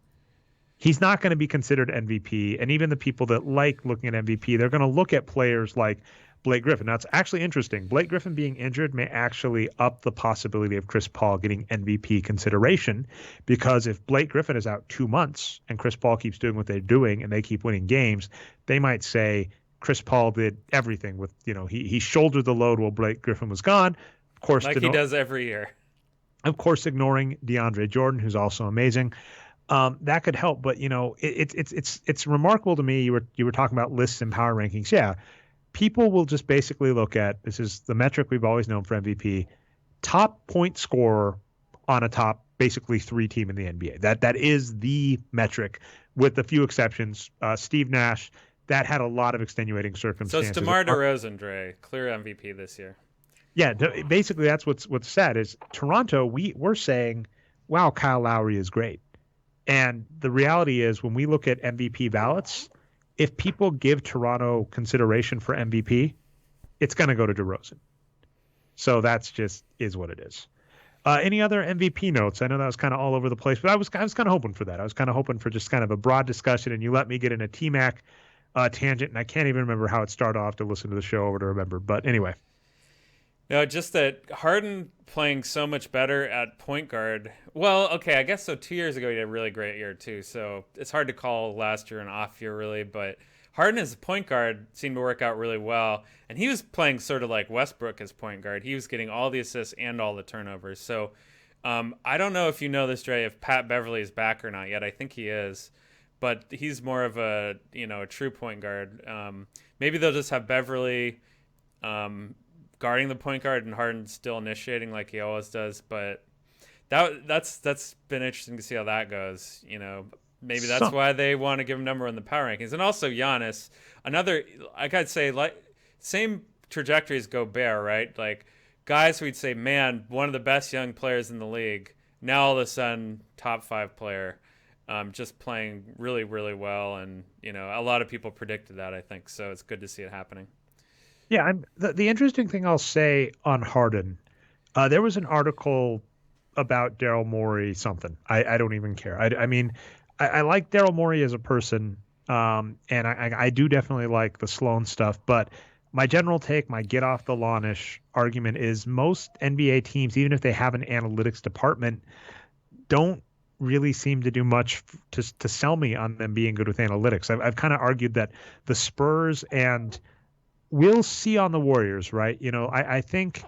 he's not going to be considered MVP. And even the people that like looking at MVP, they're going to look at players like Blake Griffin. Now, it's actually interesting. Blake Griffin being injured may actually up the possibility of Chris Paul getting MVP consideration, because if Blake Griffin is out 2 months and Chris Paul keeps doing what they're doing and they keep winning games, they might say Chris Paul did everything with, he shouldered the load while Blake Griffin was gone. Of course, he does every year. Of course, ignoring DeAndre Jordan, who's also amazing. That could help, but it's remarkable to me. You were talking about lists and power rankings. Yeah, people will just basically look at, this is the metric we've always known for MVP, top point scorer on a top basically 3 team in the NBA. That is the metric, with a few exceptions. Steve Nash. That had a lot of extenuating circumstances. So it's DeMar DeRozan, Dre, clear MVP this year. Yeah, basically that's what's sad is Toronto. We're saying, wow, Kyle Lowry is great, and the reality is when we look at MVP ballots, if people give Toronto consideration for MVP, it's going to go to DeRozan. So that's just is what it is. Any other MVP notes? I know that was kind of all over the place, but I was kind of hoping for that. I was kind of hoping for just kind of a broad discussion, and you let me get in a T-Mac tangent, and I can't even remember how it started off to listen to the show over to remember. But anyway. No, just that Harden playing so much better at point guard. Well, okay, I guess so. 2 years ago, he had a really great year, too. So it's hard to call last year an off year, really. But Harden as a point guard seemed to work out really well. And he was playing sort of like Westbrook as point guard. He was getting all the assists and all the turnovers. So I don't know if you know this, Dre, if Pat Beverly is back or not yet. I think he is. But he's more of a true point guard. Maybe they'll just have Beverly guarding the point guard and Harden still initiating like he always does. But that's been interesting to see how that goes. Maybe that's why they want to give him number 1 in the power rankings. And also Giannis, another, I gotta say, like same trajectory as Gobert, right? Like guys we'd say, man, one of the best young players in the league. Now all of a sudden, top 5 player. Just playing really, really well. And, a lot of people predicted that, I think. So it's good to see it happening. Yeah, the interesting thing I'll say on Harden, there was an article about Daryl Morey something. I don't even care. I mean, I like Daryl Morey as a person, and I do definitely like the Sloan stuff. But my general take, my get off the lawn-ish argument is most NBA teams, even if they have an analytics department, don't really seem to do much to sell me on them being good with analytics. I've kind of argued that the Spurs, and we'll see on the Warriors, right? I think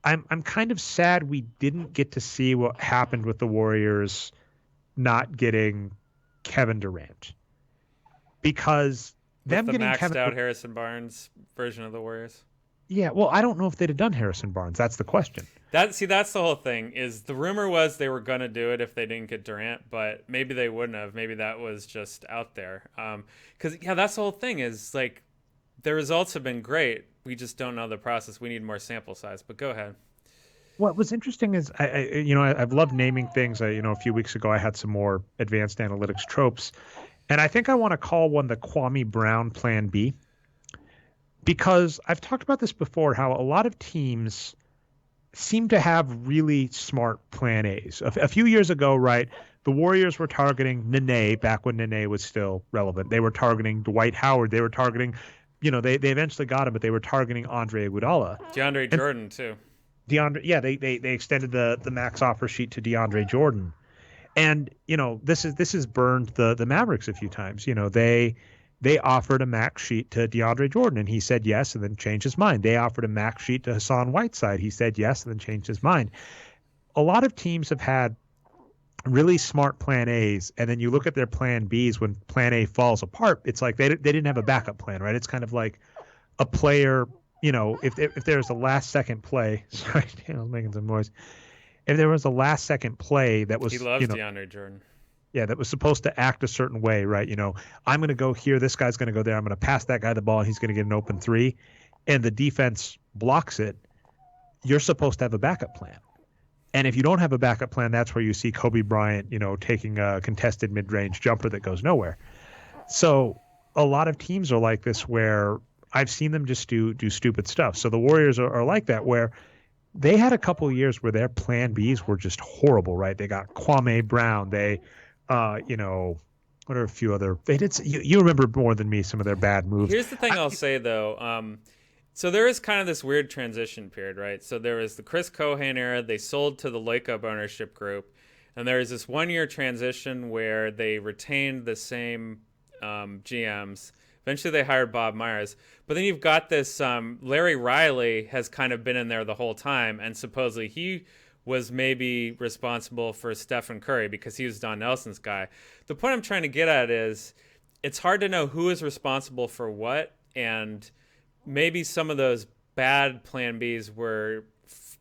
I'm kind of sad we didn't get to see what happened with the Warriors not getting Kevin Durant, because them getting maxed out Harrison Barnes version of the Warriors. Yeah, well, I don't know if they'd have done Harrison Barnes. That's the question. That's the whole thing. Is the rumor was they were going to do it if they didn't get Durant, but maybe they wouldn't have. Maybe that was just out there. Because that's the whole thing. Is like the results have been great. We just don't know the process. We need more sample size. But go ahead. What was interesting is I've loved naming things. A few weeks ago I had some more advanced analytics tropes, and I think I want to call one the Kwame Brown Plan B. Because I've talked about this before, how a lot of teams seem to have really smart plan A's. A few years ago, right, the Warriors were targeting Nene back when Nene was still relevant. They were targeting Dwight Howard. They were targeting, they eventually got him, but they were targeting Andre Iguodala. DeAndre And Jordan too. they extended the max offer sheet to DeAndre Jordan. And this has burned the Mavericks a few times. They offered a max sheet to DeAndre Jordan, and he said yes, and then changed his mind. They offered a max sheet to Hassan Whiteside. He said yes, and then changed his mind. A lot of teams have had really smart plan A's, and then you look at their plan B's when plan A falls apart. It's like they didn't have a backup plan, right? It's kind of like a player, if there's a last second play. Sorry, Daniel's making some noise. If there was a last second play that was, he loves DeAndre Jordan. Yeah, that was supposed to act a certain way, right? I'm going to go here. This guy's going to go there. I'm going to pass that guy the ball, and he's going to get an open three, and the defense blocks it. You're supposed to have a backup plan. And if you don't have a backup plan, that's where you see Kobe Bryant, taking a contested mid-range jumper that goes nowhere. So a lot of teams are like this where I've seen them just do stupid stuff. So the Warriors are like that, where they had a couple of years where their plan Bs were just horrible, right? They got Kwame Brown. They what are a few other? They did. You remember more than me some of their bad moves. Here's the thing I'll say though. So there is kind of this weird transition period, right? So there was the Chris Cohan era. They sold to the Lacob ownership group, and there was this 1 year transition where they retained the same GMs. Eventually, they hired Bob Myers. But then you've got this Larry Riley has kind of been in there the whole time, and supposedly he was maybe responsible for Stephen Curry because he was Don Nelson's guy. The point I'm trying to get at is it's hard to know who is responsible for what, and maybe some of those bad plan Bs were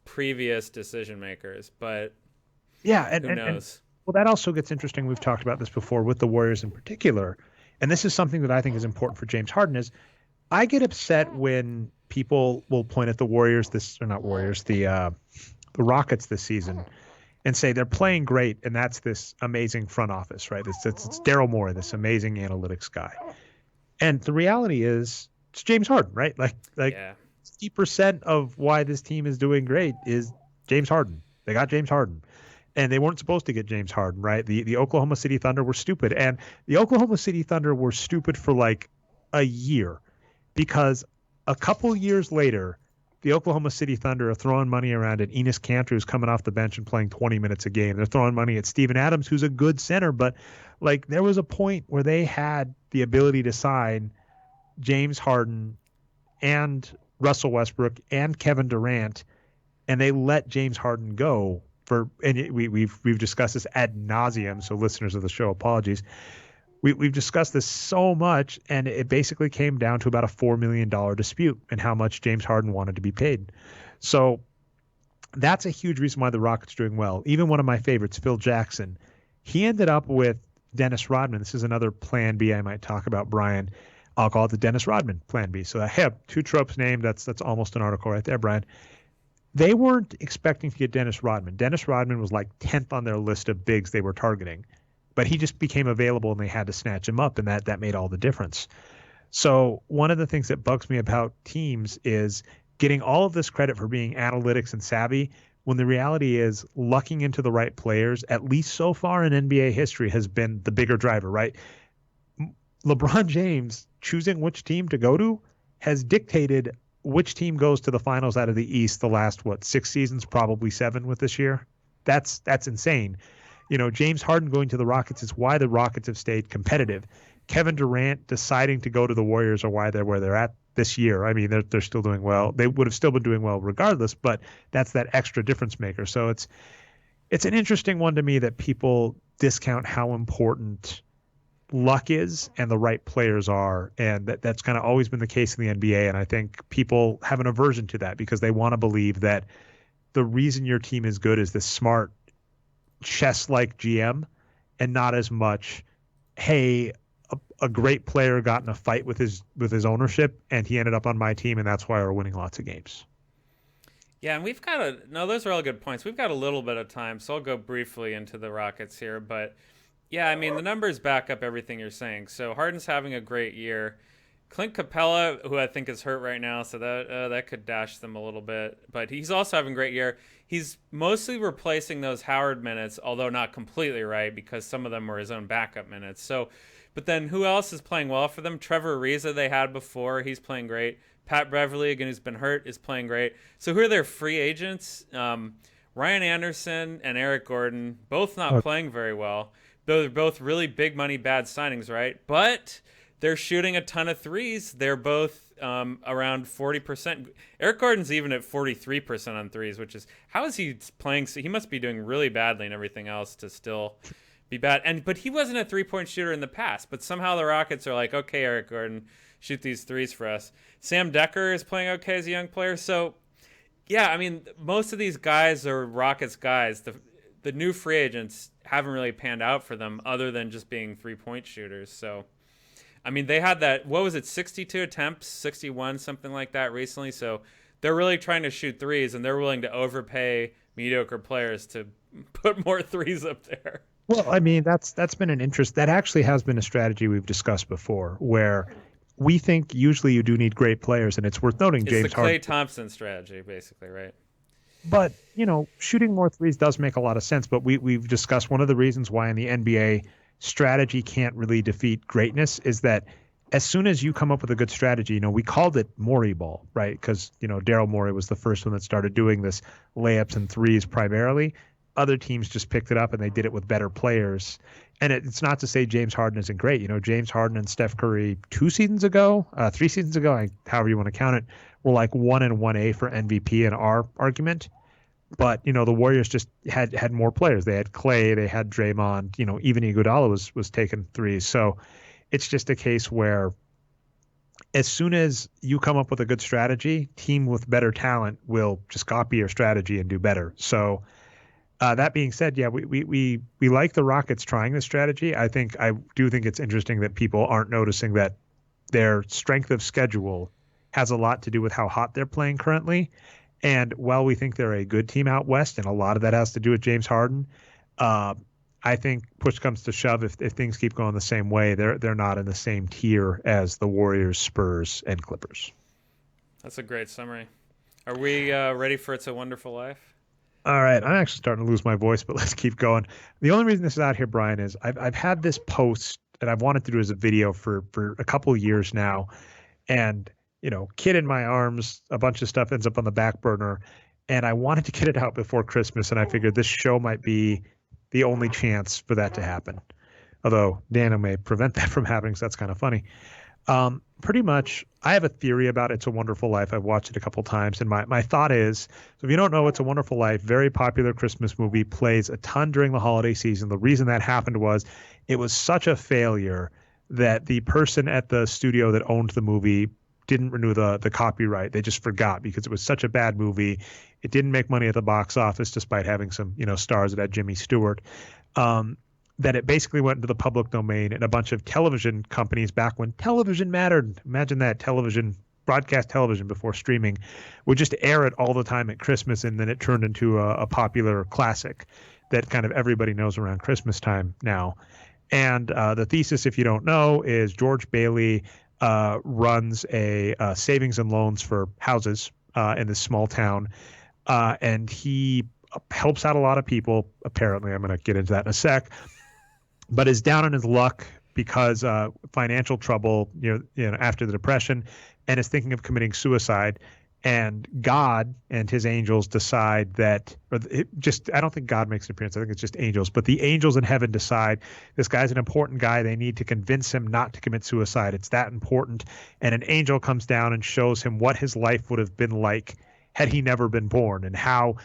previous decision makers, but yeah, who knows? Well, that also gets interesting. We've talked about this before with the Warriors in particular, and this is something that I think is important for James Harden is I get upset when people will point at the Warriors, the Rockets this season, and say they're playing great, and that's this amazing front office, right? It's Daryl Morey, this amazing analytics guy. And the reality is it's James Harden, right? Like 60% of why this team is doing great is James Harden. They got James Harden. And they weren't supposed to get James Harden, right? The Oklahoma City Thunder were stupid. And the Oklahoma City Thunder were stupid for like a year because a couple years later, the Oklahoma City Thunder are throwing money around at Enes Kanter, who's coming off the bench and playing 20 minutes a game. They're throwing money at Steven Adams, who's a good center. But like there was a point where they had the ability to sign James Harden and Russell Westbrook and Kevin Durant, and they let James Harden go we've discussed this ad nauseum. So listeners of the show, apologies. We've discussed this so much, and it basically came down to about a $4 million dispute and how much James Harden wanted to be paid. So that's a huge reason why the Rockets are doing well. Even one of my favorites, Phil Jackson, he ended up with Dennis Rodman. This is another plan B I might talk about, Brian. I'll call it the Dennis Rodman plan B. So I have two tropes named. That's almost an article right there, Brian. They weren't expecting to get Dennis Rodman. Dennis Rodman was like 10th on their list of bigs they were targeting. But he just became available and they had to snatch him up, and that made all the difference. So one of the things that bugs me about teams is getting all of this credit for being analytics and savvy when the reality is lucking into the right players, at least so far in NBA history, has been the bigger driver, right? LeBron James choosing which team to go to has dictated which team goes to the finals out of the East the last, 6 seasons, probably 7 with this year. That's insane. James Harden going to the Rockets is why the Rockets have stayed competitive. Kevin Durant deciding to go to the Warriors are why they're where they're at this year. I mean, they're still doing well. They would have still been doing well regardless, but that's that extra difference maker. So it's an interesting one to me that people discount how important luck is and the right players are, and that's kind of always been the case in the NBA. And I think people have an aversion to that because they want to believe that the reason your team is good is this smart chess-like GM, and not as much, hey, a great player got in a fight with his ownership and he ended up on my team, and that's why we're winning lots of games. Yeah, and those are all good points. We've got a little bit of time, so I'll go briefly into the Rockets here. But yeah, I mean, the numbers back up everything you're saying. So Harden's having a great year. Clint Capella, who I think is hurt right now, so that could dash them a little bit. But he's also having a great year. He's mostly replacing those Howard minutes, although not completely, right, because some of them were his own backup minutes. So, but then who else is playing well for them? Trevor Ariza they had before. He's playing great. Pat Beverly, again, who's been hurt, is playing great. So who are their free agents? Ryan Anderson and Eric Gordon, both not playing very well. They're both really big money, bad signings, right? But they're shooting a ton of threes. They're both around 40%. Eric Gordon's even at 43% on threes, which is, how is he playing? So he must be doing really badly and everything else to still be bad. But he wasn't a three-point shooter in the past. But somehow the Rockets are like, okay, Eric Gordon, shoot these threes for us. Sam Decker is playing okay as a young player. So, yeah, I mean, most of these guys are Rockets guys. The new free agents haven't really panned out for them other than just being three-point shooters. So, I mean, they had that, what was it, 62 attempts, 61, something like that recently. So they're really trying to shoot threes, and they're willing to overpay mediocre players to put more threes up there. Well, I mean, that's been an interest. That actually has been a strategy we've discussed before, where we think usually you do need great players, and it's worth noting James Harden. It's the Klay Thompson strategy, basically, right? But, shooting more threes does make a lot of sense. But we've discussed one of the reasons why in the NBA strategy can't really defeat greatness is that as soon as you come up with a good strategy, we called it Morey ball, right? Because, Daryl Morey was the first one that started doing this layups and threes primarily. Other teams just picked it up and they did it with better players. And it's not to say James Harden isn't great. James Harden and Steph Curry 3 seasons ago, however you want to count it, were like 1 and 1A for MVP in our argument. But, the Warriors just had more players. They had Clay, they had Draymond, even Iguodala was taking threes. So it's just a case where as soon as you come up with a good strategy, team with better talent will just copy your strategy and do better. So that being said, yeah, we like the Rockets trying this strategy. I do think it's interesting that people aren't noticing that their strength of schedule has a lot to do with how hot they're playing currently. And while we think they're a good team out west, and a lot of that has to do with James Harden, I think push comes to shove, if things keep going the same way, they're not in the same tier as the Warriors, Spurs, and Clippers. That's a great summary. Are we ready for It's a Wonderful Life? All right, I'm actually starting to lose my voice, but let's keep going. The only reason this is out here, Brian, is I've had this post that I've wanted to do as a video for a couple of years now, and kid in my arms, a bunch of stuff ends up on the back burner, and I wanted to get it out before Christmas, and I figured this show might be the only chance for that to happen. Although Daniel may prevent that from happening, so that's kind of funny. Pretty much, I have a theory about It's a Wonderful Life. I've watched it a couple times, and my thought is, so if you don't know, It's a Wonderful Life, very popular Christmas movie, plays a ton during the holiday season. The reason that happened was it was such a failure that the person at the studio that owned the movie didn't renew the copyright. They just forgot because it was such a bad movie. It didn't make money at the box office despite having some, stars that had Jimmy Stewart. That it basically went into the public domain, and a bunch of television companies back when television mattered, imagine that, broadcast television before streaming, would just air it all the time at Christmas, and then it turned into a popular classic that kind of everybody knows around Christmas time now. And the thesis, if you don't know, is George Bailey runs a savings and loans for houses in this small town, and he helps out a lot of people. Apparently, I'm going to get into that in a sec, but is down on his luck because financial trouble, after the Depression, and is thinking of committing suicide. And God and his angels decide that, I don't think God makes an appearance. I think it's just angels. But the angels in heaven decide this guy's an important guy. They need to convince him not to commit suicide. It's that important. And an angel comes down and shows him what his life would have been like had he never been born, and how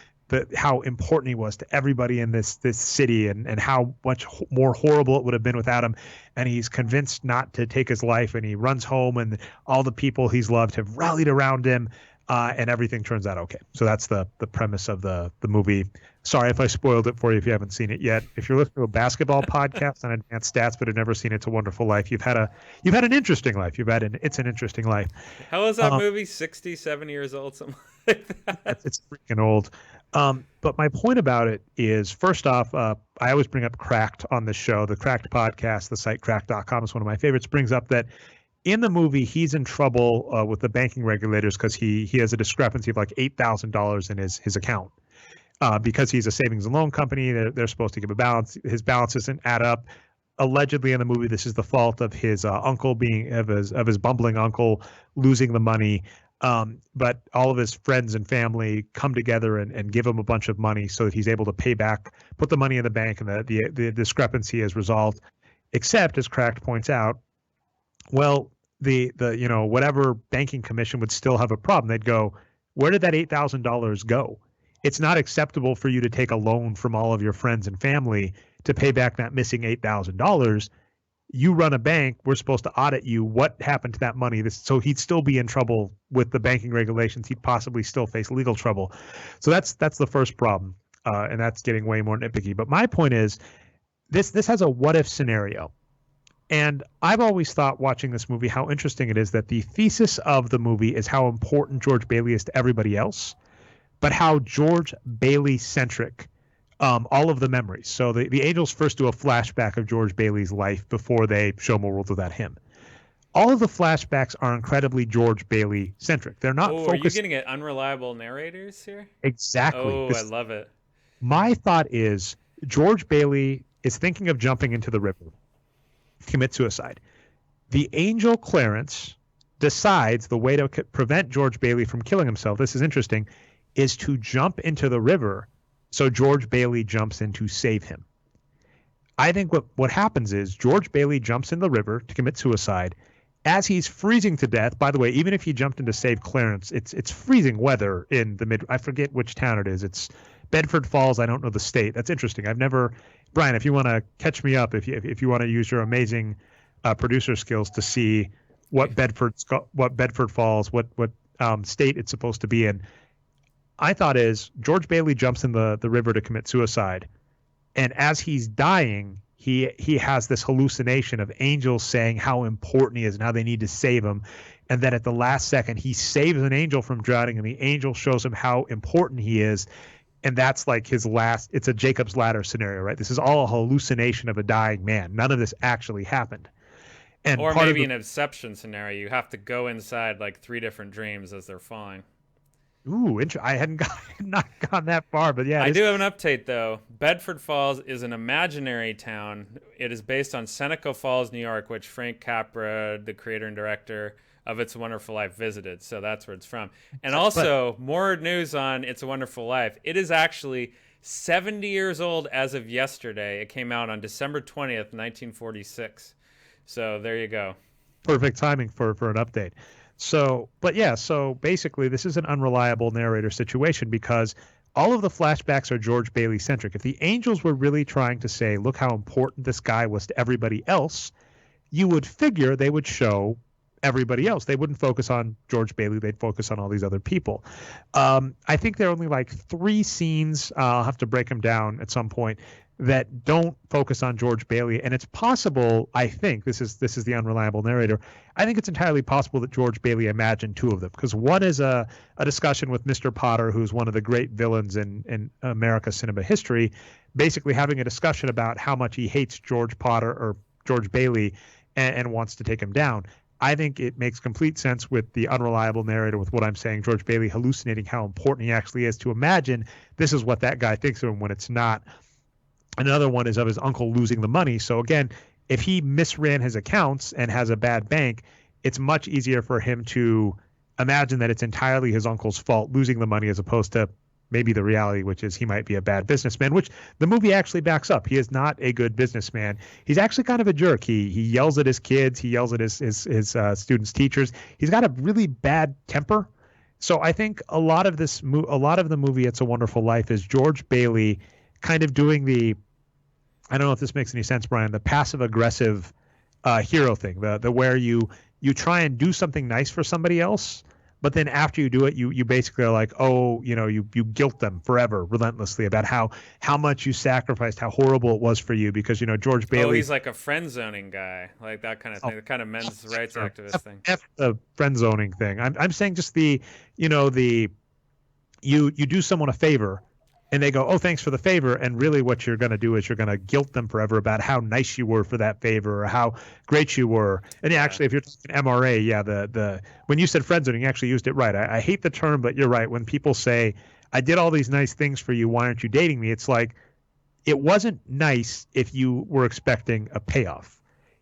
important he was to everybody in this city, and how much more horrible it would have been without him. And he's convinced not to take his life, and he runs home, and all the people he's loved have rallied around him. And everything turns out okay. So that's the premise of the movie. Sorry if I spoiled it for you if you haven't seen it yet. If you're listening to a basketball podcast on advanced stats but have never seen It's a Wonderful Life, you've had an interesting life. It's an interesting life. How is that movie? 67 years old, something like that. It's freaking old. But my point about it is, first off, I always bring up Cracked on this show. The Cracked podcast, the site cracked.com is one of my favorites, brings up that In the movie, he's in trouble with the banking regulators because he has a discrepancy of like $8,000 in his account. Because he's a savings and loan company, they're supposed to give a balance. His balance doesn't add up. Allegedly, in the movie, this is the fault of his uncle of his bumbling uncle losing the money. But all of his friends and family come together and give him a bunch of money so that he's able to pay back, put the money in the bank, and the discrepancy is resolved. Except, as Cracked points out, well, the whatever banking commission would still have a problem. They'd go, where did that $8,000 go? It's not acceptable for you to take a loan from all of your friends and family to pay back that missing $8,000. You run a bank. We're supposed to audit you. What happened to that money? So he'd still be in trouble with the banking regulations. He'd possibly still face legal trouble. So that's the first problem, and that's getting way more nitpicky. But my point is, this has a what if scenario. And I've always thought, watching this movie, how interesting it is that the thesis of the movie is how important George Bailey is to everybody else, but how George Bailey centric all of the memories. So the Angels first do a flashback of George Bailey's life before they show more world without him. All of the flashbacks are incredibly George Bailey centric. They're not focused. Are you getting at unreliable narrators here? Exactly. Oh, I love it. My thought is George Bailey is thinking of jumping into the river, commit suicide. The angel Clarence decides the way to prevent George Bailey from killing himself, this is interesting, is to jump into the river so George Bailey jumps in to save him. I think what happens is George Bailey jumps in the river to commit suicide. As he's freezing to death, by the way, even if he jumped in to save Clarence, it's freezing weather in I forget which town it is. It's Bedford Falls. I don't know the state. That's interesting. I've never, Brian, if you want to catch me up, if you want to use your amazing producer skills to see what Bedford Falls, what state it's supposed to be in. I thought is George Bailey jumps in the river to commit suicide. And as he's dying, he has this hallucination of angels saying how important he is and how they need to save him. And then at the last second, he saves an angel from drowning, and the angel shows him how important he is. And that's like his last, it's a Jacob's Ladder scenario, right? This is all a hallucination of a dying man. None of this actually happened. And or maybe an Inception scenario. You have to go inside like 3 different dreams as they're falling. Ooh, I hadn't not gone that far, but yeah. I do have an update, though. Bedford Falls is an imaginary town. It is based on Seneca Falls, New York, which Frank Capra, the creator and director of It's a Wonderful Life, visited. So that's where it's from. And also, more news on It's a Wonderful Life. It is actually 70 years old as of yesterday. It came out on December 20th, 1946. So there you go. Perfect timing for an update. So basically this is an unreliable narrator situation because all of the flashbacks are George Bailey centric. If the angels were really trying to say, look how important this guy was to everybody else, you would figure they would show everybody else. They wouldn't focus on George Bailey. They'd focus on all these other people. I think there are only like 3 scenes. I'll have to break them down at some point that don't focus on George Bailey. And it's possible, I think, this is the unreliable narrator, I think it's entirely possible that George Bailey imagined 2 of them. Because one is a discussion with Mr. Potter, who's one of the great villains in America's cinema history, basically having a discussion about how much he hates George Bailey and wants to take him down. I think it makes complete sense with the unreliable narrator, with what I'm saying, George Bailey hallucinating how important he actually is, to imagine this is what that guy thinks of him when it's not. Another one is of his uncle losing the money. So again, if he misran his accounts and has a bad bank, it's much easier for him to imagine that it's entirely his uncle's fault losing the money, as opposed to maybe the reality, which is he might be a bad businessman, which the movie actually backs up. He is not a good businessman. He's actually kind of a jerk. He yells at his kids. He yells at his students' teachers. He's got a really bad temper. So I think a lot of the movie, It's a Wonderful Life, is George Bailey kind of doing the, I don't know if this makes any sense, Brian, the passive aggressive hero thing, the where you try and do something nice for somebody else, but then after you do it, you basically are like, oh, you guilt them forever, relentlessly, about how much you sacrificed, how horrible it was for you, because George Bailey. Oh, he's like a friend zoning guy, like that kind of thing, the kind of men's rights activist thing. F the friend zoning thing. I'm saying just you do someone a favor, And they go, oh, thanks for the favor. And really what you're going to do is you're going to guilt them forever about how nice you were for that favor or how great you were. And yeah, actually, if you're talking MRA, yeah, the when you said friend zoning, you actually used it right. I hate the term, but you're right. When people say, I did all these nice things for you, why aren't you dating me? It's like, it wasn't nice if you were expecting a payoff.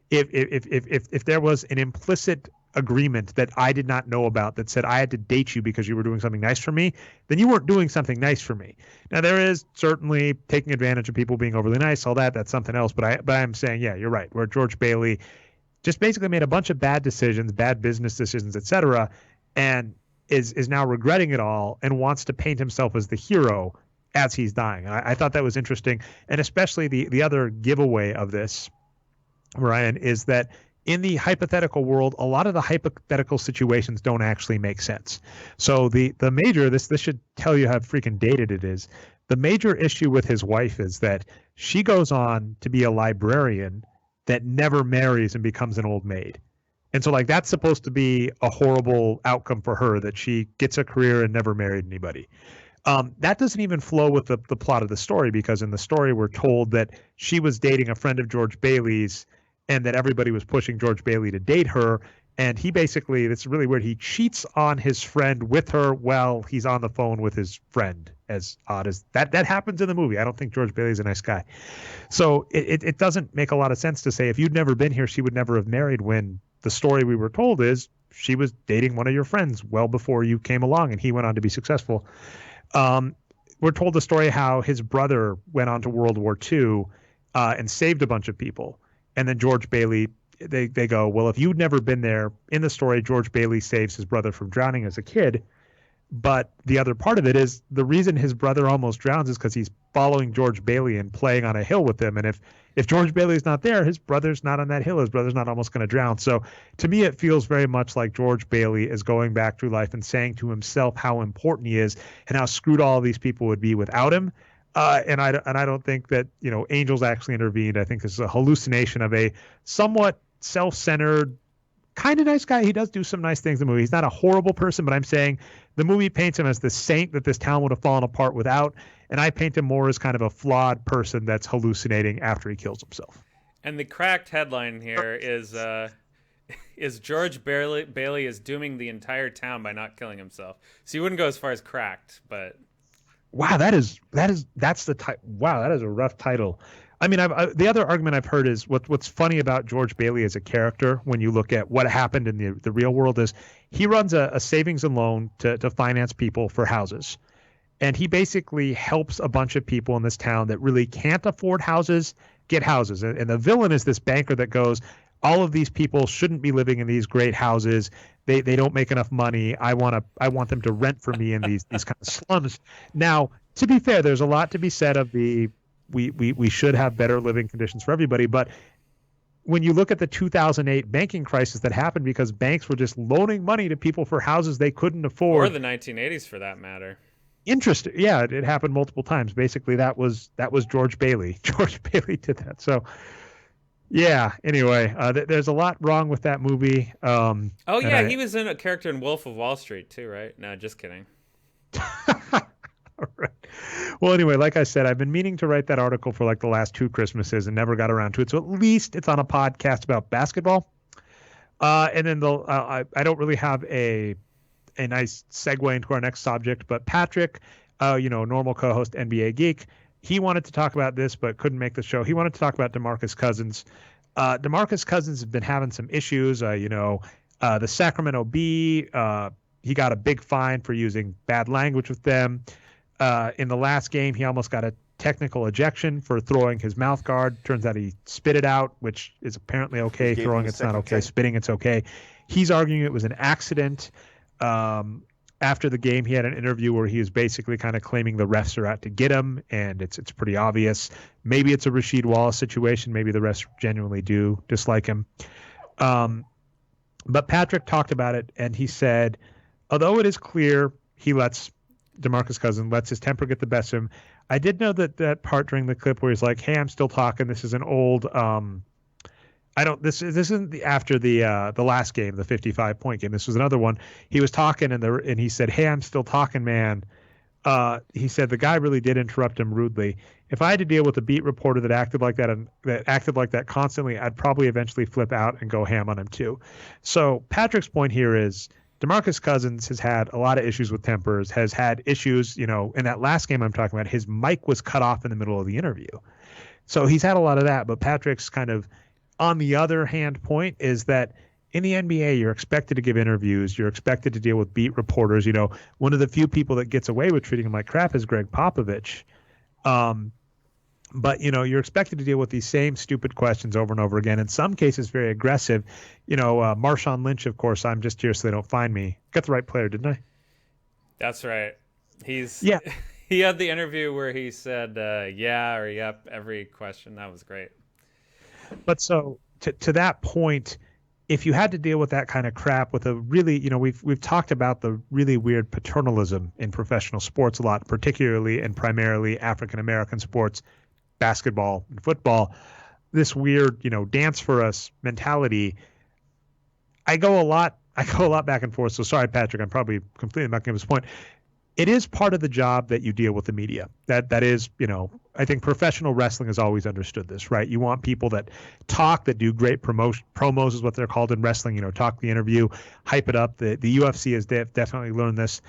If there was an implicit agreement that I did not know about that said I had to date you because you were doing something nice for me, then you weren't doing something nice for me. Now there is certainly taking advantage of people being overly nice, all that, that's something else. But I'm saying, yeah, you're right. Where George Bailey just basically made a bunch of bad decisions, bad business decisions, etc., and is now regretting it all and wants to paint himself as the hero as he's dying. And I thought that was interesting. And especially the other giveaway of this, Ryan, is that in the hypothetical world, a lot of the hypothetical situations don't actually make sense. So the major, this should tell you how freaking dated it is. The major issue with his wife is that she goes on to be a librarian that never marries and becomes an old maid. And so like that's supposed to be a horrible outcome for her, that she gets a career and never married anybody. That doesn't even flow with the plot of the story, because in the story we're told that she was dating a friend of George Bailey's and that everybody was pushing George Bailey to date her. And he basically, it's really weird, he cheats on his friend with her while he's on the phone with his friend, as odd as that happens in the movie. I don't think George Bailey's a nice guy. So it doesn't make a lot of sense to say if you'd never been here, she would never have married, when the story we were told is she was dating one of your friends well before you came along and he went on to be successful. We're told the story how his brother went on to World War II and saved a bunch of people. And then George Bailey, they go, well, if you'd never been there, in the story, George Bailey saves his brother from drowning as a kid. But the other part of it is the reason his brother almost drowns is because he's following George Bailey and playing on a hill with him. And if George Bailey's not there, his brother's not on that hill. His brother's not almost going to drown. So to me, it feels very much like George Bailey is going back through life and saying to himself how important he is and how screwed all of these people would be without him. And I don't think that, angels actually intervened. I think this is a hallucination of a somewhat self-centered, kind of nice guy. He does do some nice things in the movie. He's not a horrible person, but I'm saying the movie paints him as the saint that this town would have fallen apart without. And I paint him more as kind of a flawed person that's hallucinating after he kills himself. And the cracked headline here is George Bailey is dooming the entire town by not killing himself. So you wouldn't go as far as cracked, but wow, that's the title. Wow, that is a rough title. I mean, the other argument I've heard is what's funny about George Bailey as a character when you look at what happened in the real world is he runs a savings and loan to finance people for houses. And he basically helps a bunch of people in this town that really can't afford houses get houses. And the villain is this banker that goes, all of these people shouldn't be living in these great houses. They don't make enough money. I want them to rent for me in these kind of slums. Now, to be fair, there's a lot to be said of we should have better living conditions for everybody. But when you look at the 2008 banking crisis that happened because banks were just loaning money to people for houses they couldn't afford. Or the 1980s for that matter. Interesting. Yeah, it happened multiple times. Basically, that was George Bailey. George Bailey did that. So, yeah. Anyway, there's a lot wrong with that movie. He was in a character in Wolf of Wall Street too, right? No, just kidding. All right. Well, anyway, like I said, I've been meaning to write that article for like the last 2 Christmases and never got around to it. So at least it's on a podcast about basketball. And then I don't really have a nice segue into our next subject, but Patrick, normal co-host NBA Geek, he wanted to talk about this but couldn't make the show. He wanted to talk about DeMarcus Cousins. DeMarcus Cousins has been having some issues. The Sacramento Bee, he got a big fine for using bad language with them. In the last game, he almost got a technical ejection for throwing his mouth guard. Turns out he spit it out, which is apparently okay. Throwing it's not okay. Spitting it's okay. He's arguing it was an accident. After the game, he had an interview where he was basically kind of claiming the refs are out to get him, and it's pretty obvious. Maybe it's a Rasheed Wallace situation. Maybe the refs genuinely do dislike him. But Patrick talked about it, and he said, although it is clear DeMarcus Cousins lets his temper get the best of him, I did know that part during the clip where he's like, "Hey, I'm still talking. This is an old This isn't after the last game, the 55-point game. This was another one. He was talking and he said, "Hey, I'm still talking, man." He said the guy really did interrupt him rudely. If I had to deal with a beat reporter that acted like that and that acted like that constantly, I'd probably eventually flip out and go ham on him too. So Patrick's point here is DeMarcus Cousins has had a lot of issues with tempers, has had issues, in that last game I'm talking about, his mic was cut off in the middle of the interview. So he's had a lot of that, but Patrick's kind of on the other hand point is that in the NBA, you're expected to give interviews. You're expected to deal with beat reporters. One of the few people that gets away with treating him like crap is Greg Popovich. But, you're expected to deal with these same stupid questions over and over again. In some cases, very aggressive. Marshawn Lynch, of course, I'm just here so they don't find me. Got the right player, didn't I? That's right. Yeah. He had the interview where he said, yeah or yep, every question. That was great. But so to that point, if you had to deal with that kind of crap with a really, we've talked about the really weird paternalism in professional sports a lot, particularly and primarily African-American sports, basketball and football, this weird, dance for us mentality. I go a lot back and forth. So sorry, Patrick, I'm probably completely not getting this point. It is part of the job that you deal with the media. That is, I think professional wrestling has always understood this, right? You want people that talk, that do great promos is what they're called in wrestling, talk the interview, hype it up. The UFC has definitely learned this.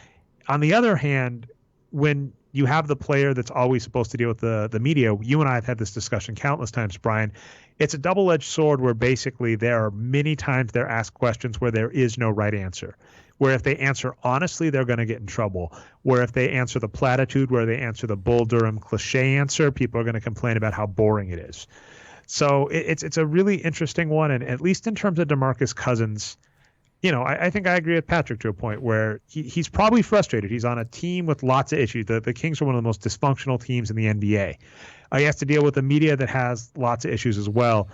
On the other hand, when you have the player that's always supposed to deal with the media, you and I have had this discussion countless times, Brian. It's a double-edged sword where basically there are many times they're asked questions where there is no right answer. Where if they answer honestly, they're going to get in trouble. Where if they answer the platitude, where they answer the Bull Durham cliche answer, people are going to complain about how boring it is. So it's a really interesting one. And at least in terms of DeMarcus Cousins, I think I agree with Patrick to a point where he's probably frustrated. He's on a team with lots of issues. The Kings are one of the most dysfunctional teams in the NBA. He has to deal with the media that has lots of issues as well.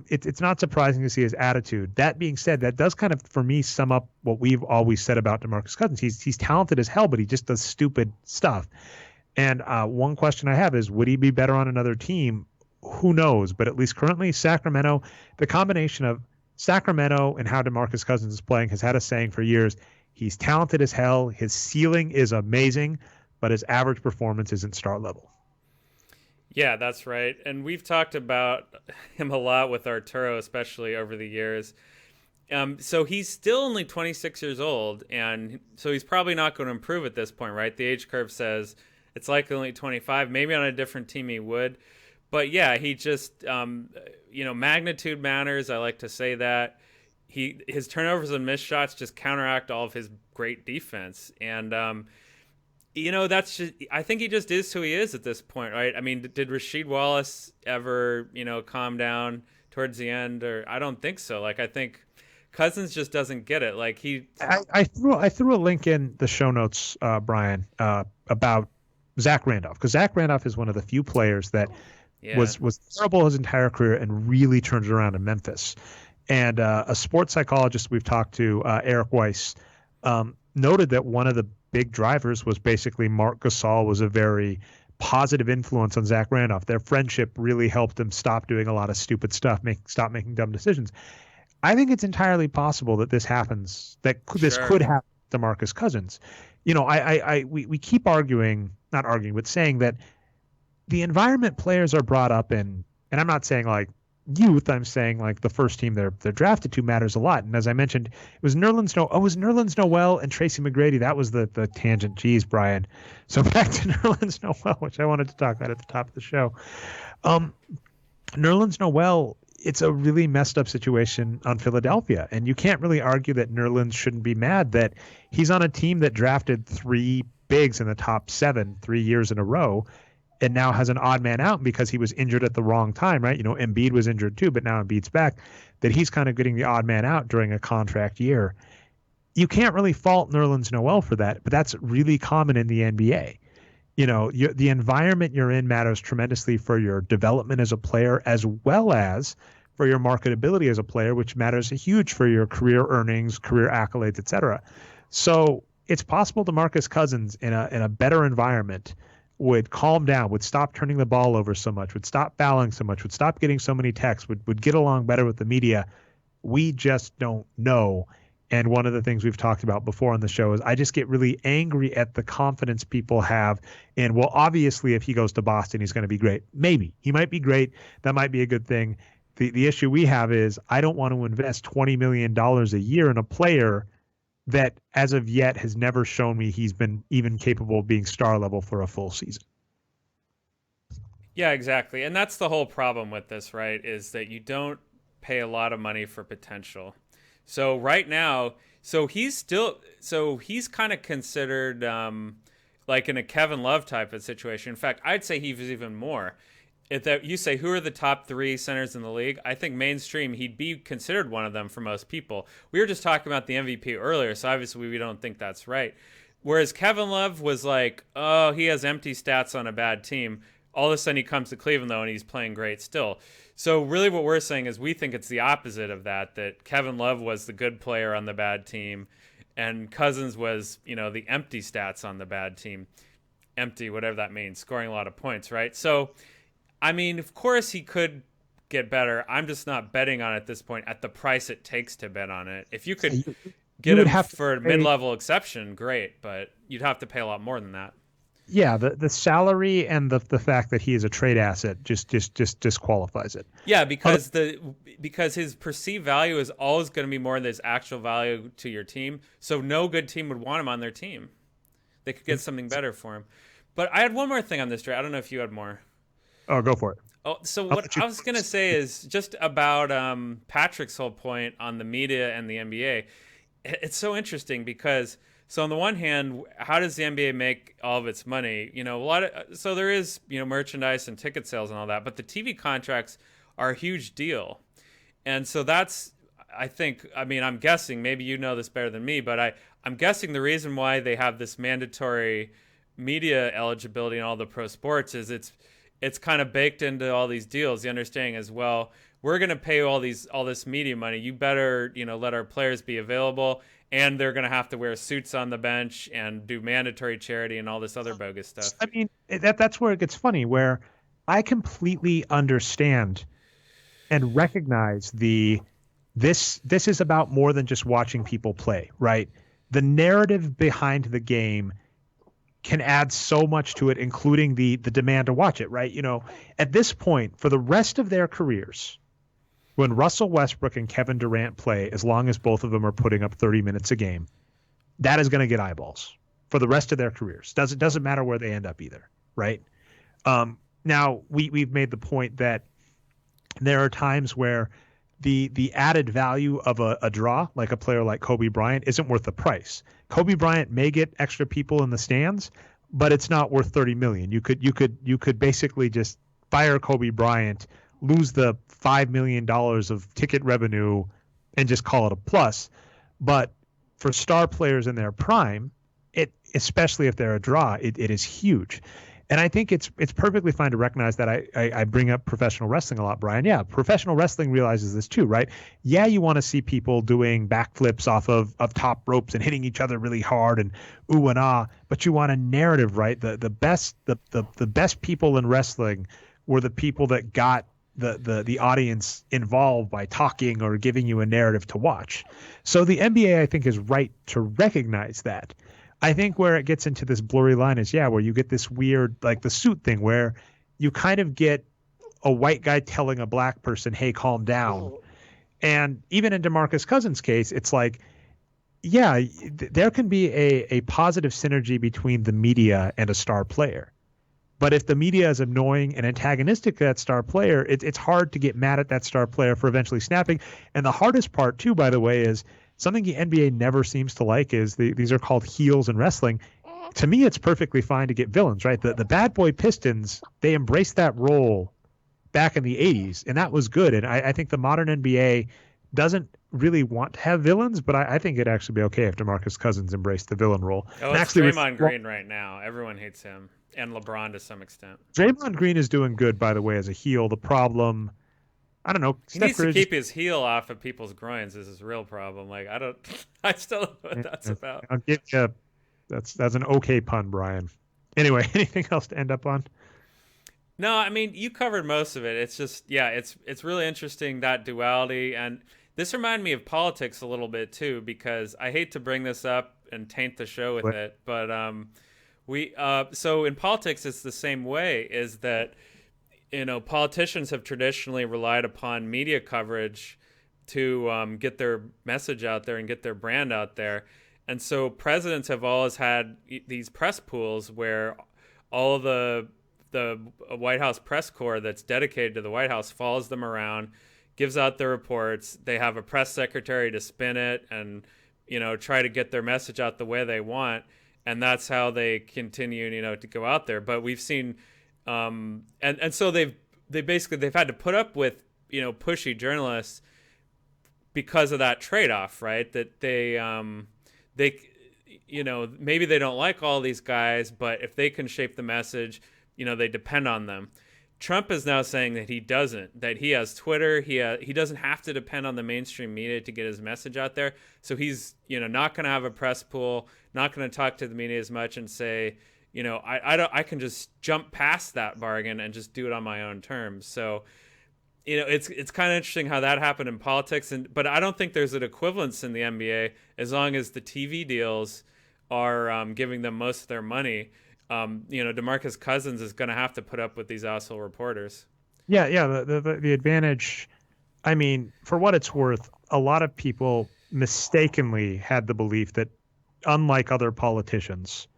It's not surprising to see his attitude. That being said, that does kind of, for me, sum up what we've always said about DeMarcus Cousins. He's talented as hell, but he just does stupid stuff. And one question I have is, would he be better on another team? Who knows? But at least currently, Sacramento, the combination of Sacramento and how DeMarcus Cousins is playing has had us saying for years, he's talented as hell. His ceiling is amazing, but his average performance isn't star level. Yeah, that's right. And we've talked about him a lot with Arturo, especially over the years. So he's still only 26 years old, and so he's probably not going to improve at this point, right? The age curve says it's likely only 25. Maybe on a different team he would. But yeah, he just, magnitude matters. I like to say that. His turnovers and missed shots just counteract all of his great defense. And, that's just, I think he just is who he is at this point, right? I mean, did Rasheed Wallace ever, calm down towards the end? Or I don't think so. Like, I think Cousins just doesn't get it. Like I threw a link in the show notes, Brian, about Zach Randolph, because Zach Randolph is one of the few players that was terrible his entire career and really turned it around in Memphis. And a sports psychologist we've talked to, Eric Weiss, noted that one of the big drivers was basically Marc Gasol was a very positive influence on Zach Randolph. Their friendship really helped him stop doing a lot of stupid stuff, stop making dumb decisions. I think it's entirely possible that this happens, this could happen to DeMarcus Cousins. We keep not arguing, but saying that the environment players are brought up in, and I'm not saying like youth, I'm saying like the first team they're drafted to matters a lot. And as I mentioned, it was Nerlens Noel and Tracy McGrady. That was the tangent. Geez, Brian. So back to Nerlens Noel, which I wanted to talk about at the top of the show. Nerlens Noel, it's a really messed up situation on Philadelphia. And you can't really argue that Nerlens shouldn't be mad that he's on a team that drafted 3 bigs in the top 7 3 years in a row, and now has an odd man out because he was injured at the wrong time, right? Embiid was injured too, but now Embiid's back, that he's kind of getting the odd man out during a contract year. You can't really fault Nerlens Noel for that, but that's really common in the NBA. The environment you're in matters tremendously for your development as a player, as well as for your marketability as a player, which matters huge for your career earnings, career accolades, et cetera. So it's possible DeMarcus Cousins in a better environment would calm down, would stop turning the ball over so much, would stop fouling so much, would stop getting so many texts, would get along better with the media. We just don't know. And one of the things we've talked about before on the show is I just get really angry at the confidence people have in, well, obviously, if he goes to Boston, he's going to be great. Maybe. He might be great. That might be a good thing. The issue we have is I don't want to invest $20 million a year in a player that, as of yet, has never shown me he's been even capable of being star level for a full season. Yeah, exactly. And that's the whole problem with this, right? Is that you don't pay a lot of money for potential. So right now, he's kind of considered like in a Kevin Love type of situation. In fact, I'd say he's even more. If that you say who are the top 3 centers in the league, I think mainstream he'd be considered one of them for most people. We were just talking about the MVP earlier, so obviously we don't think that's right. Whereas Kevin Love was like, oh, he has empty stats on a bad team. All of a sudden he comes to Cleveland though, and he's playing great still. So really what we're saying is we think it's the opposite of that Kevin Love was the good player on the bad team and Cousins was, the empty stats on the bad team. Empty, whatever that means, scoring a lot of points, right? So, I mean, of course he could get better. I'm just not betting on it at this point at the price it takes to bet on it. If you could get him for a mid-level exception, great, but you'd have to pay a lot more than that. Yeah, the salary and the fact that he is a trade asset just disqualifies it. Yeah, because his perceived value is always going to be more than his actual value to your team. So no good team would want him on their team. They could get something better for him. But I had one more thing on this trade. I don't know if you had more. Oh, go for it. Oh, so what I was going to say is just about Patrick's whole point on the media and the NBA. It's so interesting because so on the one hand, how does the NBA make all of its money? So there is, merchandise and ticket sales and all that, but the TV contracts are a huge deal. And so that's, I'm guessing, maybe you know this better than me, but I'm guessing the reason why they have this mandatory media eligibility in all the pro sports is it's kind of baked into all these deals. The understanding is, well, we're going to pay all this media money. You better, let our players be available. And they're going to have to wear suits on the bench and do mandatory charity and all this other bogus stuff. I mean, that's where it gets funny, where I completely understand and recognize this is about more than just watching people play, right? The narrative behind the game can add so much to it, including the demand to watch it, right? At this point, for the rest of their careers, when Russell Westbrook and Kevin Durant play, as long as both of them are putting up 30 minutes a game, that is going to get eyeballs for the rest of their careers. Doesn't matter where they end up either, right? Now, we've made the point that there are times where the added value of a draw, like a player like Kobe Bryant, isn't worth the price. Kobe Bryant may get extra people in the stands, but it's not worth 30 million. You could basically just fire Kobe Bryant, lose the $5 million of ticket revenue and just call it a plus. But for star players in their prime, especially if they're a draw, it is huge. And I think it's perfectly fine to recognize that. I bring up professional wrestling a lot, Brian. Yeah, professional wrestling realizes this too, right? Yeah, you want to see people doing backflips off of top ropes and hitting each other really hard and ooh and ah, but you want a narrative, right? The best people in wrestling were the people that got the audience involved by talking or giving you a narrative to watch. So the NBA, I think, is right to recognize that. I think where it gets into this blurry line is, where you get this weird, like the suit thing, where you kind of get a white guy telling a black person, hey, calm down. And even in DeMarcus Cousins' case, it's like, there can be a positive synergy between the media and a star player. But if the media is annoying and antagonistic to that star player, it's hard to get mad at that star player for eventually snapping. And the hardest part, too, by the way, is something the NBA never seems to like is these are called heels in wrestling. To me, it's perfectly fine to get villains, right? The bad boy Pistons, they embraced that role back in the 80s, and that was good. And I think the modern NBA doesn't really want to have villains, but I think it'd actually be okay if DeMarcus Cousins embraced the villain role. Oh, it's Draymond Green right now. Everyone hates him. And LeBron to some extent. Draymond Green is doing good, by the way, as a heel. The problem, I don't know. He needs to keep his heel off of people's groins is his real problem. Like, I still don't know what that's about. I'll give you, that's an okay pun, Brian. Anyway, anything else to end up on? No, I mean, you covered most of it. It's just, it's really interesting, that duality. And this reminded me of politics a little bit too, because I hate to bring this up and taint the show with it, but so in politics it's the same way, is that politicians have traditionally relied upon media coverage to get their message out there and get their brand out there. And so presidents have always had these press pools where all of the White House press corps that's dedicated to the White House follows them around, gives out their reports. They have a press secretary to spin it and, try to get their message out the way they want. And that's how they continue, to go out there. But we've seen, and so they've had to put up with, pushy journalists because of that trade-off, right? That they maybe they don't like all these guys, but if they can shape the message, they depend on them. Trump is now saying that he doesn't, that he has Twitter. He doesn't have to depend on the mainstream media to get his message out there. So he's, not going to have a press pool, not going to talk to the media as much and say, I can just jump past that bargain and just do it on my own terms. So, it's kind of interesting how that happened in politics, but I don't think there's an equivalence in the NBA as long as the TV deals are giving them most of their money. DeMarcus Cousins is going to have to put up with these asshole reporters. Yeah. The advantage, I mean, for what it's worth, a lot of people mistakenly had the belief that, unlike other politicians,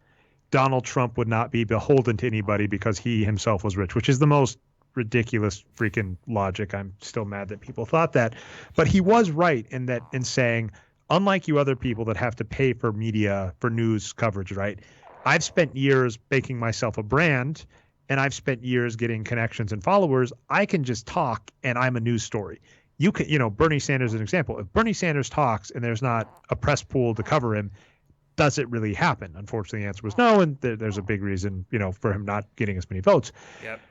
Donald Trump would not be beholden to anybody because he himself was rich, which is the most ridiculous freaking logic. I'm still mad that people thought that, but he was right in saying, unlike you other people that have to pay for media, for news coverage, right? I've spent years making myself a brand, and I've spent years getting connections and followers. I can just talk and I'm a news story. You can, Bernie Sanders is an example. If Bernie Sanders talks and there's not a press pool to cover him, does it really happen? Unfortunately, the answer was no, and there's a big reason, for him not getting as many votes. Yep.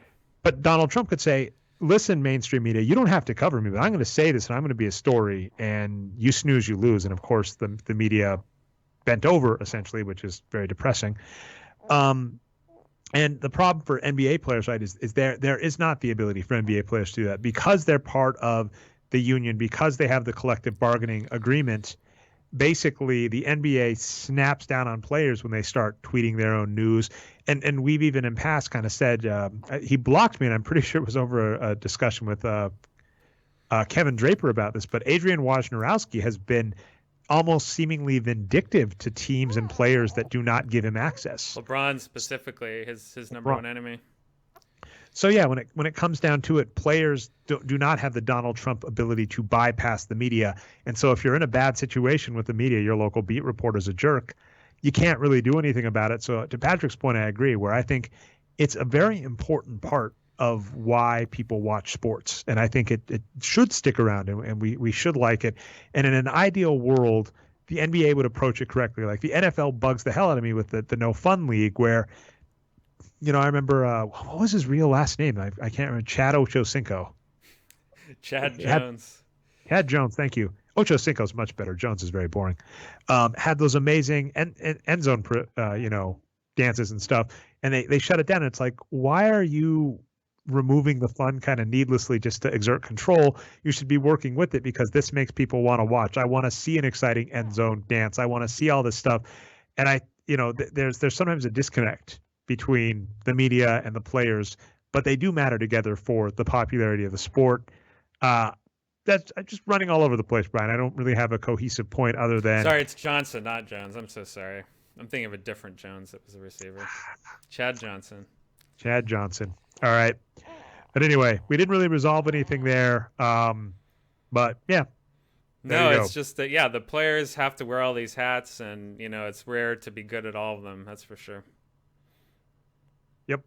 But Donald Trump could say, listen, mainstream media, you don't have to cover me, but I'm going to say this and I'm going to be a story, and you snooze, you lose. And of course, the media bent over, essentially, which is very depressing. And the problem for NBA players, right, is there is not the ability for NBA players to do that because they're part of the union, because they have the collective bargaining agreement. Basically, the NBA snaps down on players when they start tweeting their own news. And we've even in past kind of said, he blocked me, and I'm pretty sure it was over a discussion with Kevin Draper about this, but Adrian Wojnarowski has been almost seemingly vindictive to teams and players that do not give him access. LeBron specifically, his number one enemy. So yeah, when it comes down to it, players do not have the Donald Trump ability to bypass the media. And so if you're in a bad situation with the media, your local beat reporter's a jerk, you can't really do anything about it. So to Patrick's point, I agree, where I think it's a very important part of why people watch sports. And I think it should stick around, and we should like it. And in an ideal world, the NBA would approach it correctly. Like the NFL bugs the hell out of me with the no fun league where, I remember, what was his real last name? I can't remember. Chad Ochocinco. Chad Jones. Chad Jones, thank you. Ochocinco's much better. Jones is very boring. Had those amazing end zone, dances and stuff, and they shut it down. And it's like, why are you removing the fun kind of needlessly just to exert control? You should be working with it because this makes people want to watch. I want to see an exciting end zone dance. I want to see all this stuff. And there's sometimes a disconnect between the media and the players, but they do matter together for the popularity of the sport. That's I'm just running all over the place, Brian. I don't really have a cohesive point other than. Sorry, it's Johnson, not Jones. I'm so sorry. I'm thinking of a different Jones that was a receiver. Chad Johnson. Chad Johnson. All right. But anyway, we didn't really resolve anything there. But yeah. No, it's just that, the players have to wear all these hats, and, it's rare to be good at all of them. That's for sure. Yep.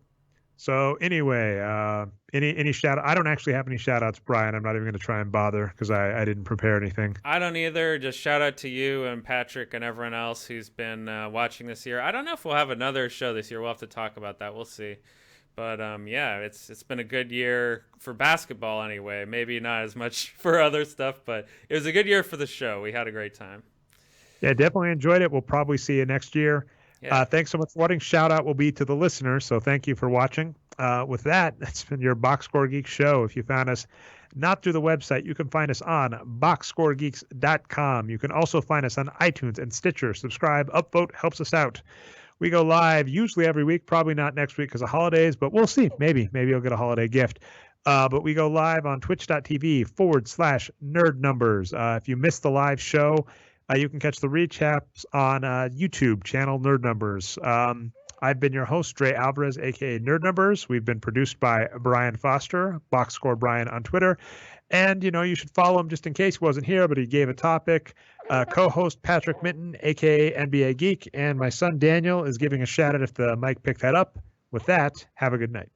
So anyway, any shout? I don't actually have any shout outs, Brian. I'm not even going to try and bother because I didn't prepare anything. I don't either. Just shout out to you and Patrick and everyone else who's been watching this year. I don't know if we'll have another show this year. We'll have to talk about that. We'll see. But it's been a good year for basketball anyway. Maybe not as much for other stuff, but it was a good year for the show. We had a great time. Yeah, definitely enjoyed it. We'll probably see you next year. Yeah. Thanks so much for watching. Shout out will be to the listeners, so thank you for watching. With that, that's been your Boxscore Geeks show. If you found us not through the website. You can find us on boxscoregeeks.com. You can also find us on iTunes and Stitcher. Subscribe, upvote, helps us out. We go live usually every week, probably not next week because of holidays, but we'll see. Maybe you'll get a holiday gift. But we go live on twitch.tv/nerd numbers. If you missed the live show, you can catch the recaps on YouTube channel Nerd Numbers. I've been your host, Dre Alvarez, aka Nerd Numbers. We've been produced by Brian Foster, Boxscore Brian on Twitter. And, you should follow him just in case he wasn't here, but he gave a topic. Co-host Patrick Minton, aka NBA Geek, and my son Daniel is giving a shout out if the mic picked that up. With that, have a good night.